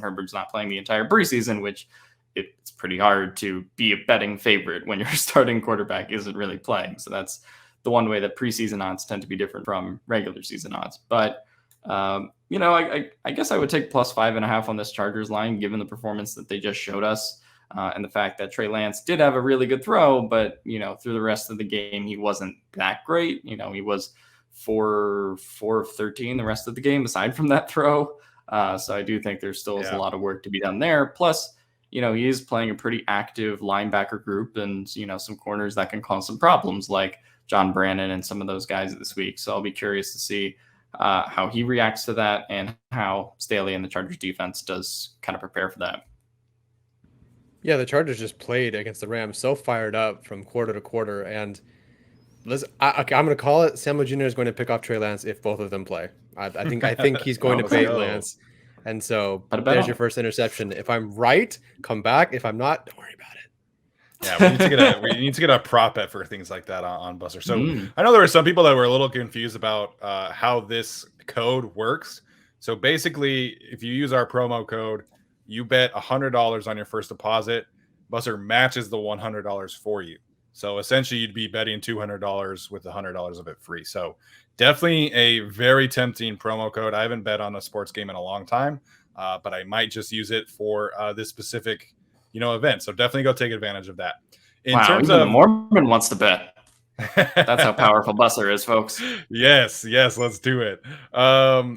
Herbert's not playing the entire preseason, which it's pretty hard to be a betting favorite when your starting quarterback isn't really playing. So that's the one way that preseason odds tend to be different from regular season odds. But, I guess I would take plus 5.5 on this Chargers line, given the performance that they just showed us. And the fact that Trey Lance did have a really good throw, but, through the rest of the game, he wasn't that great. He was 4 of 13 the rest of the game, aside from that throw. So I do think there still is a lot of work to be done there. Plus, he is playing a pretty active linebacker group and, some corners that can cause some problems like John Brannon and some of those guys this week. So I'll be curious to see how he reacts to that and how Staley and the Chargers defense does kind of prepare for that. Yeah, the Chargers just played against the Rams so fired up from quarter to quarter. And I'm going to call it. Samuel Jr. is going to pick off Trey Lance if both of them play. I think he's going to pick Lance. And so there's your first interception. If I'm right, come back. If I'm not, don't worry about it. Yeah, we need to get a prop bet for things like that on Buster. So Mm. I know there were some people that were a little confused about how this code works. So basically, if you use our promo code, you bet $100 on your first deposit. Buster matches the $100 for you. So essentially, you'd be betting $200 with $100 of it free. So definitely a very tempting promo code. I haven't bet on a sports game in a long time, but I might just use it for this specific event. So definitely go take advantage of that. In Wow, terms even the of Mormon wants to bet. That's how powerful Buster is, folks. yes, let's do it.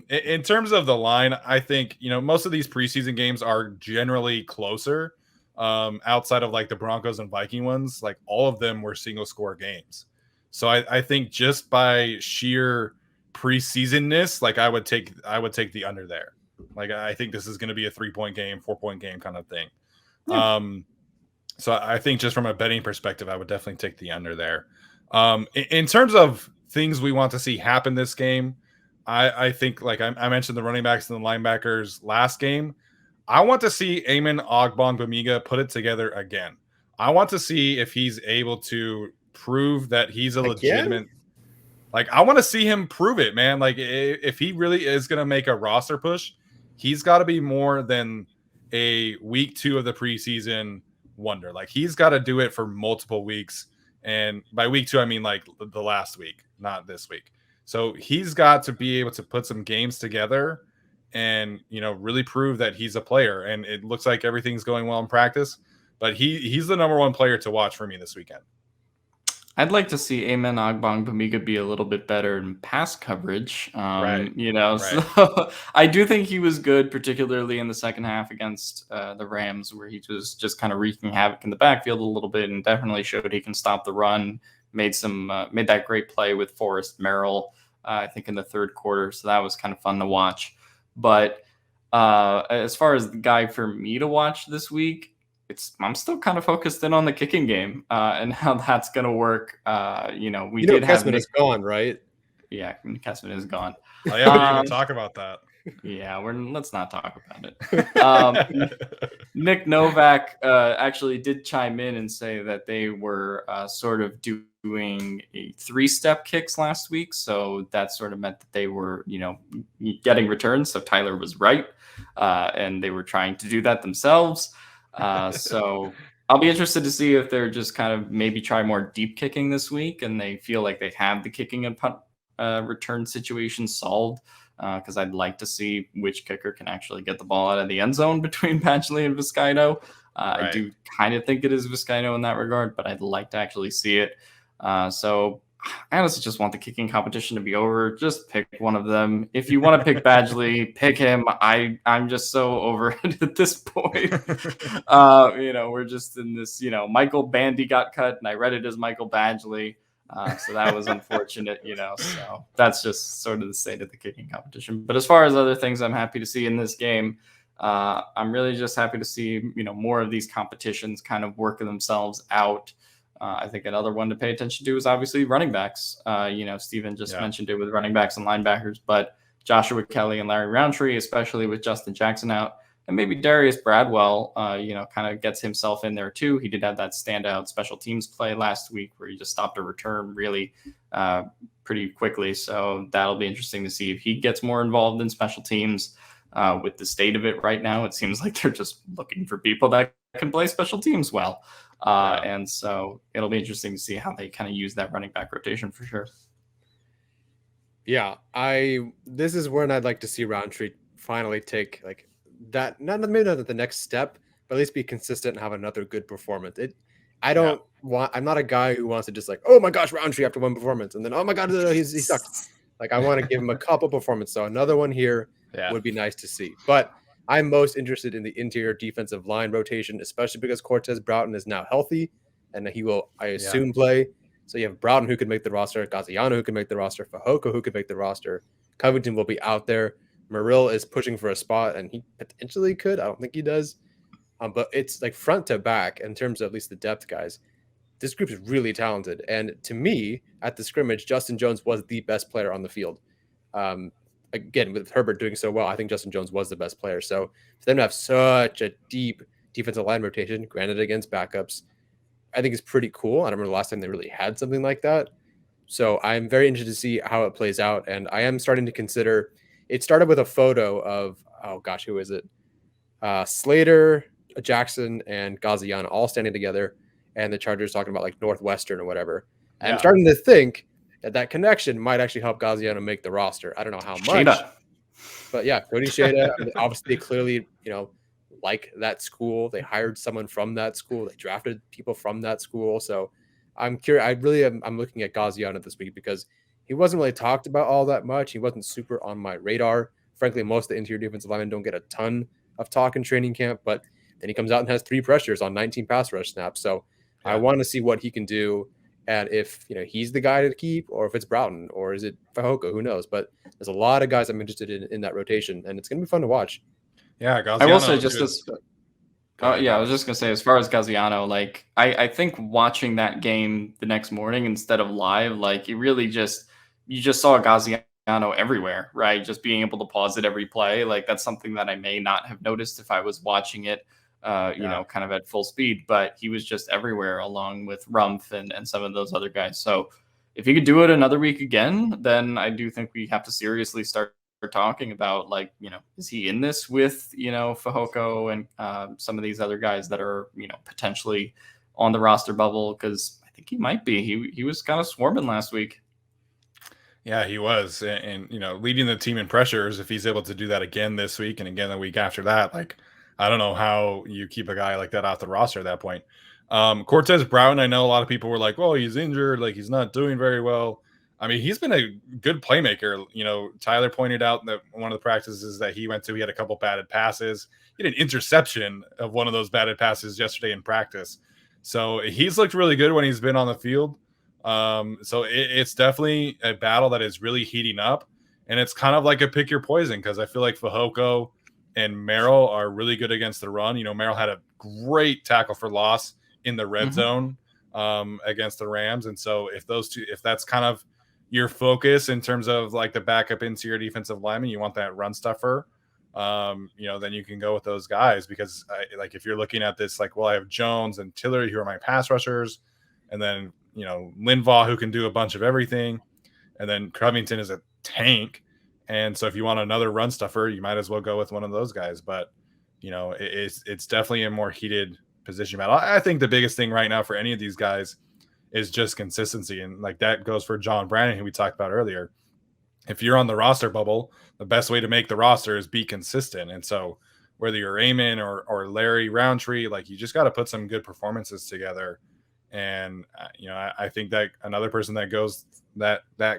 In terms of the line, I think most of these preseason games are generally closer. Outside of like the Broncos and Viking ones, like all of them were single score games. So I think just by sheer preseasonness, like I would take the under there. Like I think this is going to be a 3-point game, 4-point game kind of thing. Yeah. So I think just from a betting perspective, I would definitely take the under there. In terms of things we want to see happen this game, I think like I mentioned the running backs and the linebackers last game. I want to see Eamon Ogbongbemiga put it together again. I want to see if he's able to prove that he's a legitimate. Like I want to see him prove it, man. Like if he really is going to make a roster push, he's got to be more than a week 2 of the preseason wonder. Like he's got to do it for multiple weeks. And by week 2, I mean like the last week, not this week. So he's got to be able to put some games together and, really prove that he's a player. And it looks like everything's going well in practice, but he's the number 1 player to watch for me this weekend. I'd like to see Amen Ogbongbemiga be a little bit better in pass coverage. Right. So I do think he was good, particularly in the second half against the Rams, where he was just kind of wreaking havoc in the backfield a little bit, and definitely showed he can stop the run. Made that great play with Forrest Merrill, I think in the third quarter. So that was kind of fun to watch. But as far as the guy for me to watch this week, I'm still kind of focused in on the kicking game and how that's going to work. We did have Kessman is gone, right? Yeah, Kessman is gone. Oh, yeah, we're going to talk about that. Yeah, let's not talk about it. Nick Novak actually did chime in and say that they were sort of doing a 3-step kicks last week, so that sort of meant that they were, getting returns. So Tyler was right, and they were trying to do that themselves. So I'll be interested to see if they're just kind of maybe try more deep kicking this week, and they feel like they have the kicking and punt return situation solved. Because I'd like to see which kicker can actually get the ball out of the end zone between Badgley and Vizcaino. Right. I do kind of think it is Vizcaino in that regard, but I'd like to actually see it. So I honestly just want the kicking competition to be over. Just pick one of them. If you want to pick Badgley, pick him. I'm just so over it at this point. We're just in this, Michael Bandy got cut, and I read it as Michael Badgley. So that was unfortunate, so that's just sort of the state of the kicking competition. But as far as other things I'm happy to see in this game, I'm really just happy to see, more of these competitions kind of working themselves out. I think another one to pay attention to is obviously running backs. Steven just mentioned it with running backs and linebackers, but Joshua Kelly and Larry Roundtree, especially with Justin Jackson out. And maybe Darius Bradwell, kind of gets himself in there too. He did have that standout special teams play last week where he just stopped a return really pretty quickly. So that'll be interesting to see if he gets more involved in special teams. With the state of it right now, it seems like they're just looking for people that can play special teams well. And so it'll be interesting to see how they kind of use that running back rotation for sure. Yeah, this is when I'd like to see Roundtree finally take like that, maybe not the next step, but at least be consistent and have another good performance. I'm not a guy who wants to just like, oh my gosh, Roundtree after one performance, and then oh my god, he sucked. Like I want to give him a couple performances. So another one here would be nice to see. But I'm most interested in the interior defensive line rotation, especially because Cortez Broughton is now healthy, and he will, I assume, play. So you have Broughton who could make the roster, Gaziano who could make the roster, Fehoko who could make the roster. Covington will be out there. Murill is pushing for a spot, and he potentially could. I don't think he does. But it's like front to back in terms of at least the depth guys. This group is really talented. And to me, at the scrimmage, Justin Jones was the best player on the field. Again, with Herbert doing so well, I think Justin Jones was the best player. So for them to have such a deep defensive line rotation, granted against backups, I think is pretty cool. I don't remember the last time they really had something like that. So I'm very interested to see how it plays out. And I am starting to consider, it started with a photo of, oh gosh, who is it? Slater, Jackson, and Gaziano all standing together, and the Chargers talking about like Northwestern or whatever. And I'm starting to think that connection might actually help Gaziano make the roster. I don't know how much, but yeah, Cody Shada, I mean, obviously, clearly, like that school. They hired someone from that school. They drafted people from that school. So I'm curious. I'm looking at Gaziano this week because he wasn't really talked about all that much. He wasn't super on my radar. Frankly, most of the interior defensive linemen don't get a ton of talk in training camp, but then he comes out and has 3 pressures on 19 pass rush snaps. So I want to see what he can do, and if he's the guy to keep, or if it's Broughton, or is it Fehoko, who knows? But there's a lot of guys I'm interested in that rotation, and it's going to be fun to watch. Yeah, Gaziano, I will say just as I was just gonna say, as far as Gaziano, like I think watching that game the next morning instead of live, like you just saw Gaziano everywhere, right? Just being able to pause it every play, like that's something that I may not have noticed if I was watching it, kind of at full speed. But he was just everywhere, along with Rumpf and some of those other guys. So if he could do it another week again, then I do think we have to seriously start talking about, like, is he in this with Fehoko and some of these other guys that are potentially on the roster bubble? Because I think he might be. He was kind of swarming last week. Yeah, he was, and leading the team in pressures. If he's able to do that again this week and again the week after that, like, I don't know how you keep a guy like that off the roster at that point. Cortez Brown, I know a lot of people were like, "Oh, he's injured, like he's not doing very well." I mean, he's been a good playmaker. Tyler pointed out that one of the practices that he went to, he had a couple batted passes. He had an interception of one of those batted passes yesterday in practice. So he's looked really good when he's been on the field. So it's definitely a battle that is really heating up. And it's kind of like a pick your poison, because I feel like Fehoko and Merrill are really good against the run. Merrill had a great tackle for loss in the red zone against the Rams. And so if that's kind of your focus in terms of like the backup interior defensive lineman, you want that run stuffer, then you can go with those guys, because if you're looking at this, like, well, I have Jones and Tillery who are my pass rushers, and then, Linval who can do a bunch of everything, and then Covington is a tank. And so if you want another run stuffer, you might as well go with one of those guys. But, it's definitely a more heated position battle. I think the biggest thing right now for any of these guys is just consistency. And like that goes for John Brandon, who we talked about earlier. If you're on the roster bubble, the best way to make the roster is be consistent. And so whether you're Eamon or Larry Roundtree, like, you just got to put some good performances together. And, I think that another person that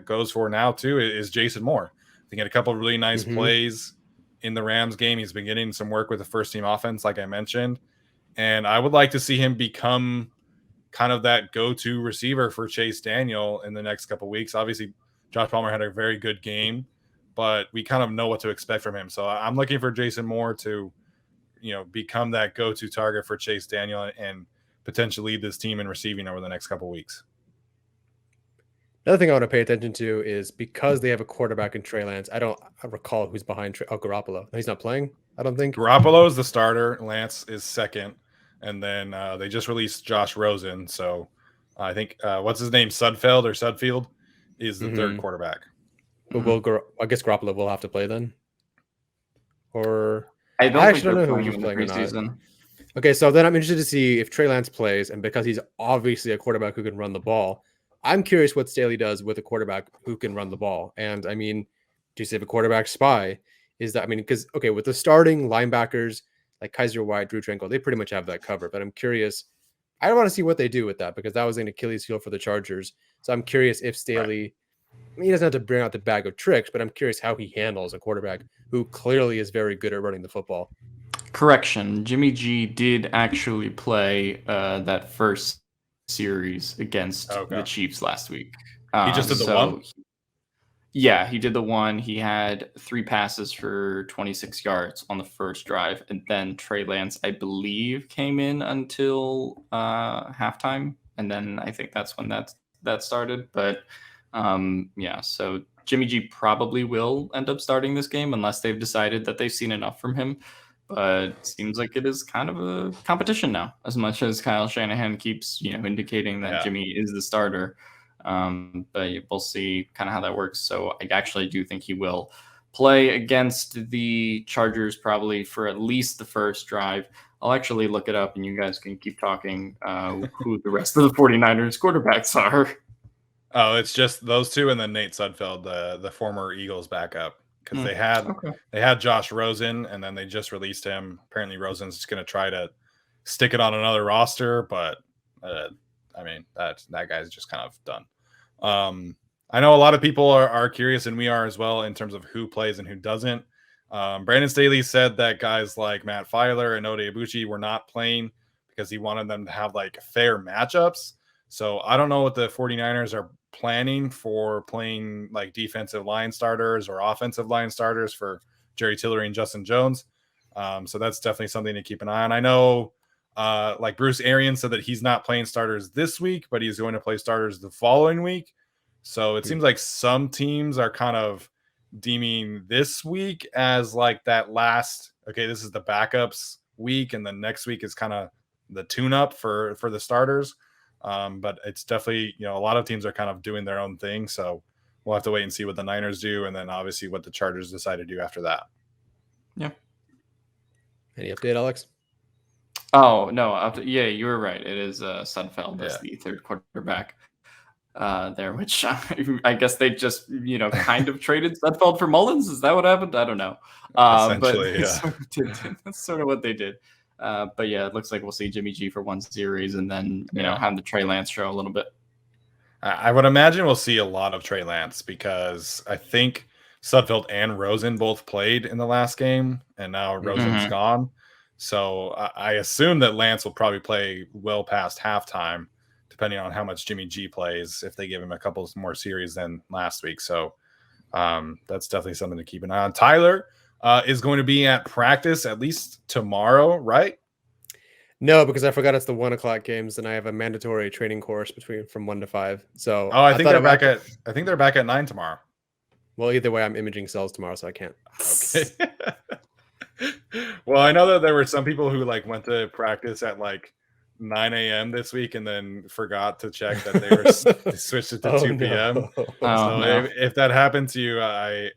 goes for now too is Jason Moore. I think he had a couple of really nice plays in the Rams game. He's been getting some work with the first team offense, like I mentioned. And I would like to see him become kind of that go-to receiver for Chase Daniel in the next couple of weeks. Obviously, Josh Palmer had a very good game, but we kind of know what to expect from him. So I'm looking for Jason Moore to, become that go-to target for Chase Daniel and potentially lead this team in receiving over the next couple of weeks. Another thing I want to pay attention to is, because they have a quarterback in Trey Lance, I don't recall who's behind Garoppolo. He's not playing, I don't think. Garoppolo is the starter. Lance is second. And then they just released Josh Rosen. So I think, what's his name? Sudfield is the third quarterback. But I guess Garoppolo will have to play then? Or I actually don't know who he's playing or not. Okay, so then I'm interested to see if Trey Lance plays, and because he's obviously a quarterback who can run the ball, I'm curious what Staley does with a quarterback who can run the ball. And I mean, do you say a quarterback spy? Because, okay, with the starting linebackers like Kaiser White, Drew Tranquil, they pretty much have that covered. But I'm curious. I want to see what they do with that, because that was an Achilles heel for the Chargers. So I'm curious if Staley, he doesn't have to bring out the bag of tricks, but I'm curious how he handles a quarterback who clearly is very good at running the football. Correction, Jimmy G did actually play that first series against the Chiefs last week. He just did the one? Yeah, he did the one. He had 3 passes for 26 yards on the first drive. And then Trey Lance, I believe, came in until halftime. And then I think that's when that started. But so Jimmy G probably will end up starting this game unless they've decided that they've seen enough from him But seems like it is kind of a competition now, as much as Kyle Shanahan keeps, indicating that Jimmy is the starter. But we'll see kind of how that works. So I actually do think he will play against the Chargers probably for at least the first drive. I'll actually look it up and you guys can keep talking who the rest of the 49ers quarterbacks are. Oh, it's just those two and then Nate Sudfeld, the former Eagles backup. Because they had Josh Rosen and then they just released him. Apparently Rosen's just going to try to stick it on another roster, but I mean, that guy's just kind of done. I know a lot of people are curious, and we are as well, in terms of who plays and who doesn't. Brandon Staley said that guys like Matt Filer and Ode Ibuchi were not playing because he wanted them to have like fair matchups. So I don't know what the 49ers are planning for playing like defensive line starters or offensive line starters for Jerry Tillery and Justin Jones. So that's definitely something to keep an eye on. I know like Bruce Arians said that he's not playing starters this week, but he's going to play starters the following week. So it seems like some teams are kind of deeming this week as like that last, okay, this is the backups week, and then next week is kind of the tune-up for the starters. But it's definitely, a lot of teams are kind of doing their own thing. So we'll have to wait and see what the Niners do, and then obviously what the Chargers decide to do after that. Yeah. Any update, Alex? Oh, no. Yeah, you were right. It is Sudfeld as the third quarterback there, which I guess they just, kind of traded Sudfeld for Mullins. Is that what happened? I don't know. But that's sort of what they did. But yeah, it looks like we'll see Jimmy G for one series and then, have the Trey Lance show a little bit. I would imagine we'll see a lot of Trey Lance because I think Sudfeld and Rosen both played in the last game, and now Rosen's gone. So I assume that Lance will probably play well past halftime, depending on how much Jimmy G plays, if they give him a couple more series than last week. So that's definitely something to keep an eye on. Tyler is going to be at practice at least tomorrow, right? No, because I forgot it's the 1:00 games, and I have a mandatory training course from 1 to 5. So I think they're back at 9 tomorrow. Well, either way, I'm imaging cells tomorrow, so I can't. Okay. Well, I know that there were some people who like went to practice at like 9 a.m. this week and then forgot to check that they switched it to 2 p.m. So if that happened to you, I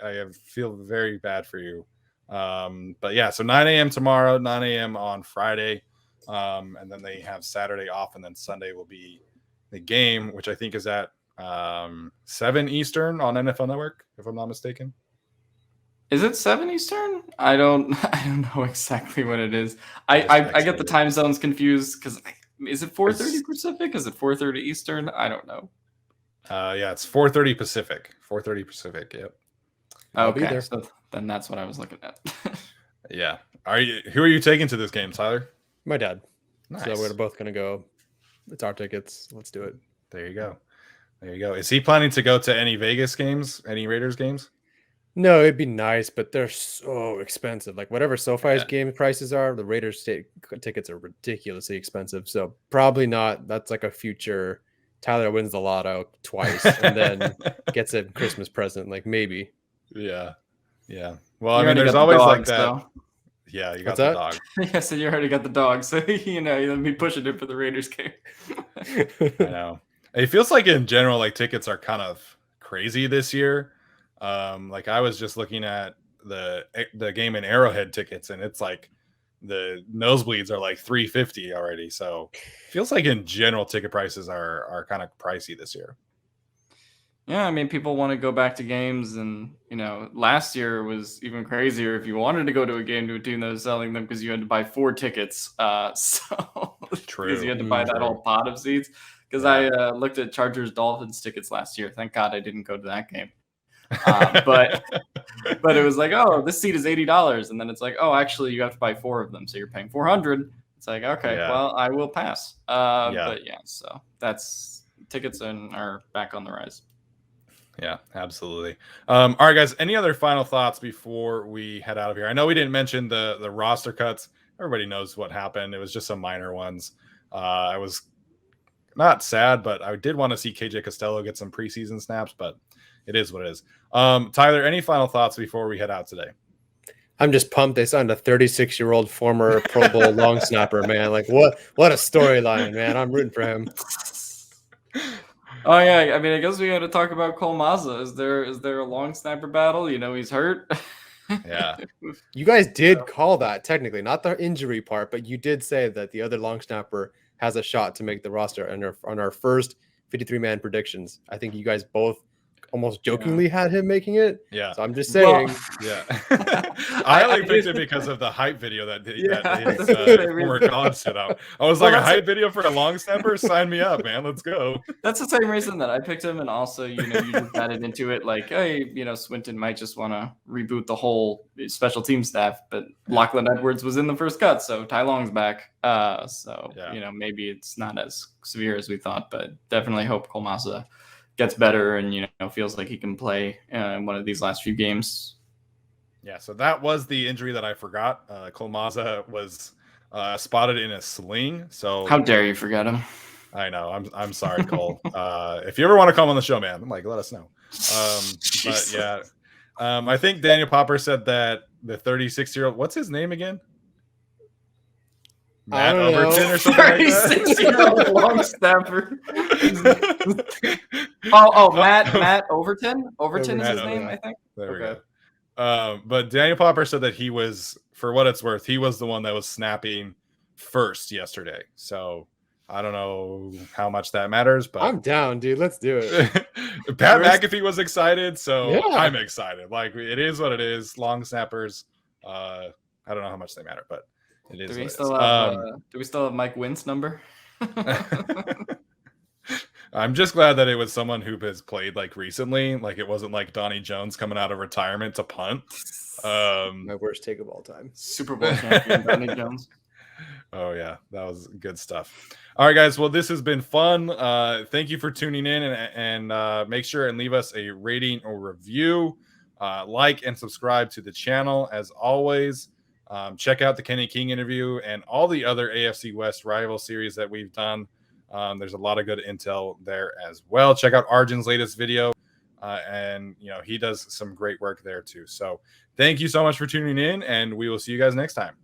feel very bad for you. But yeah, so 9 a.m. tomorrow, 9 a.m. on Friday. And then they have Saturday off, and then Sunday will be the game, which I think is at 7 Eastern on NFL Network, if I'm not mistaken. Is it 7 Eastern? I don't know exactly what it is. I get the time zones confused because is it 4:30 Pacific? Is it 4:30 Eastern? I don't know. Yeah, it's 4:30 Pacific. 4:30 Pacific. Yep. Okay, so then that's what I was looking at. Yeah. Who are you taking to this game, Tyler? My dad. Nice. So we're both gonna go. It's our tickets. Let's do it. There you go. Is he planning to go to any Vegas games? Any Raiders games? No, it'd be nice, but they're so expensive. Like whatever SoFi's game prices are, the Raiders tickets are ridiculously expensive. So probably not. That's like a future. Tyler wins the lotto twice and then gets a Christmas present. Like maybe. Yeah. Well, I mean, there's always like that. Though. Yeah, you got the dog. Yeah, so you already got the dog. So you let me pushing it for the Raiders game. I know. It feels like in general, like tickets are kind of crazy this year. Like I was just looking at the game in Arrowhead tickets, and it's like the nosebleeds are like $350 already. So it feels like in general ticket prices are kind of pricey this year. Yeah, I mean, people want to go back to games, and last year was even crazier. If you wanted to go to a game to a team that was selling them, because you had to buy 4 tickets. So true, because you had to buy that whole pot of seats. Because I looked at Chargers Dolphins tickets last year. Thank God I didn't go to that game. But it was like, oh, this seat is $80, and then it's like, oh, actually, you have to buy 4 of them, so you're paying $400. It's like, okay, well, I will pass. But yeah, so that's tickets are back on the rise. Yeah, absolutely. All right, guys. Any other final thoughts before we head out of here? I know we didn't mention the roster cuts. Everybody knows what happened. It was just some minor ones. I was not sad, but I did want to see KJ Costello get some preseason snaps, but it is what it is. Tyler, any final thoughts before we head out today? I'm just pumped they signed a 36-year-old former Pro Bowl long snapper, man. Like what a storyline, man. I'm rooting for him. Oh yeah, I mean, I guess we got to talk about Cole Mazza. Is there a long snapper battle? You know, he's hurt. Yeah. You guys did call that technically, not the injury part, but you did say that the other long snapper has a shot to make the roster on our first 53-man predictions. I think you guys both almost jokingly had him making it. Yeah. So I'm just saying. Yeah. I only picked it because of the hype video that his former college set out. I was like, a hype video for a long snapper? Sign me up, man. Let's go. That's the same reason that I picked him. And also, you know, you just added into it like, hey, you know, Swinton might just want to reboot the whole special team staff. But Lachlan Edwards was in the first cut. So Ty Long's back. You know, maybe it's not as severe as we thought, but definitely hope Cole Mazza gets better and, you know, feels like he can play in one of these last few games. Yeah, so that was the injury that I forgot. Cole Mazza was spotted in a sling. So how dare you forget him? I know. I'm sorry, Cole. If you ever want to come on the show, man, I'm like, let us know. But yeah, I think Daniel Popper said that the 36-year-old, what's his name again? Matt Overton or something like that. 36-year-old long snapper. Matt Overton. Overton is his name, I think. There we go. But Daniel Popper said that he was, for what it's worth, he was the one that was snapping first yesterday. So I don't know how much that matters, but I'm down, dude. Let's do it. Pat McAfee was excited, so yeah. I'm excited. Like, it is what it is. Long snappers. I don't know how much they matter, but it is. Do we still have Mike Wynn's number? I'm just glad that it was someone who has played like recently. Like, it wasn't like Donnie Jones coming out of retirement to punt. My worst take of all time. Super Bowl champion Donnie Jones. Oh yeah, that was good stuff. All right, guys. Well, this has been fun. Thank you for tuning in, and make sure and leave us a rating or review. Like and subscribe to the channel as always. Check out the Kenny King interview and all the other AFC West rival series that we've done. There's a lot of good intel there as well. Check out Arjun's latest video, and you know, he does some great work there too. So thank you so much for tuning in, and we will see you guys next time.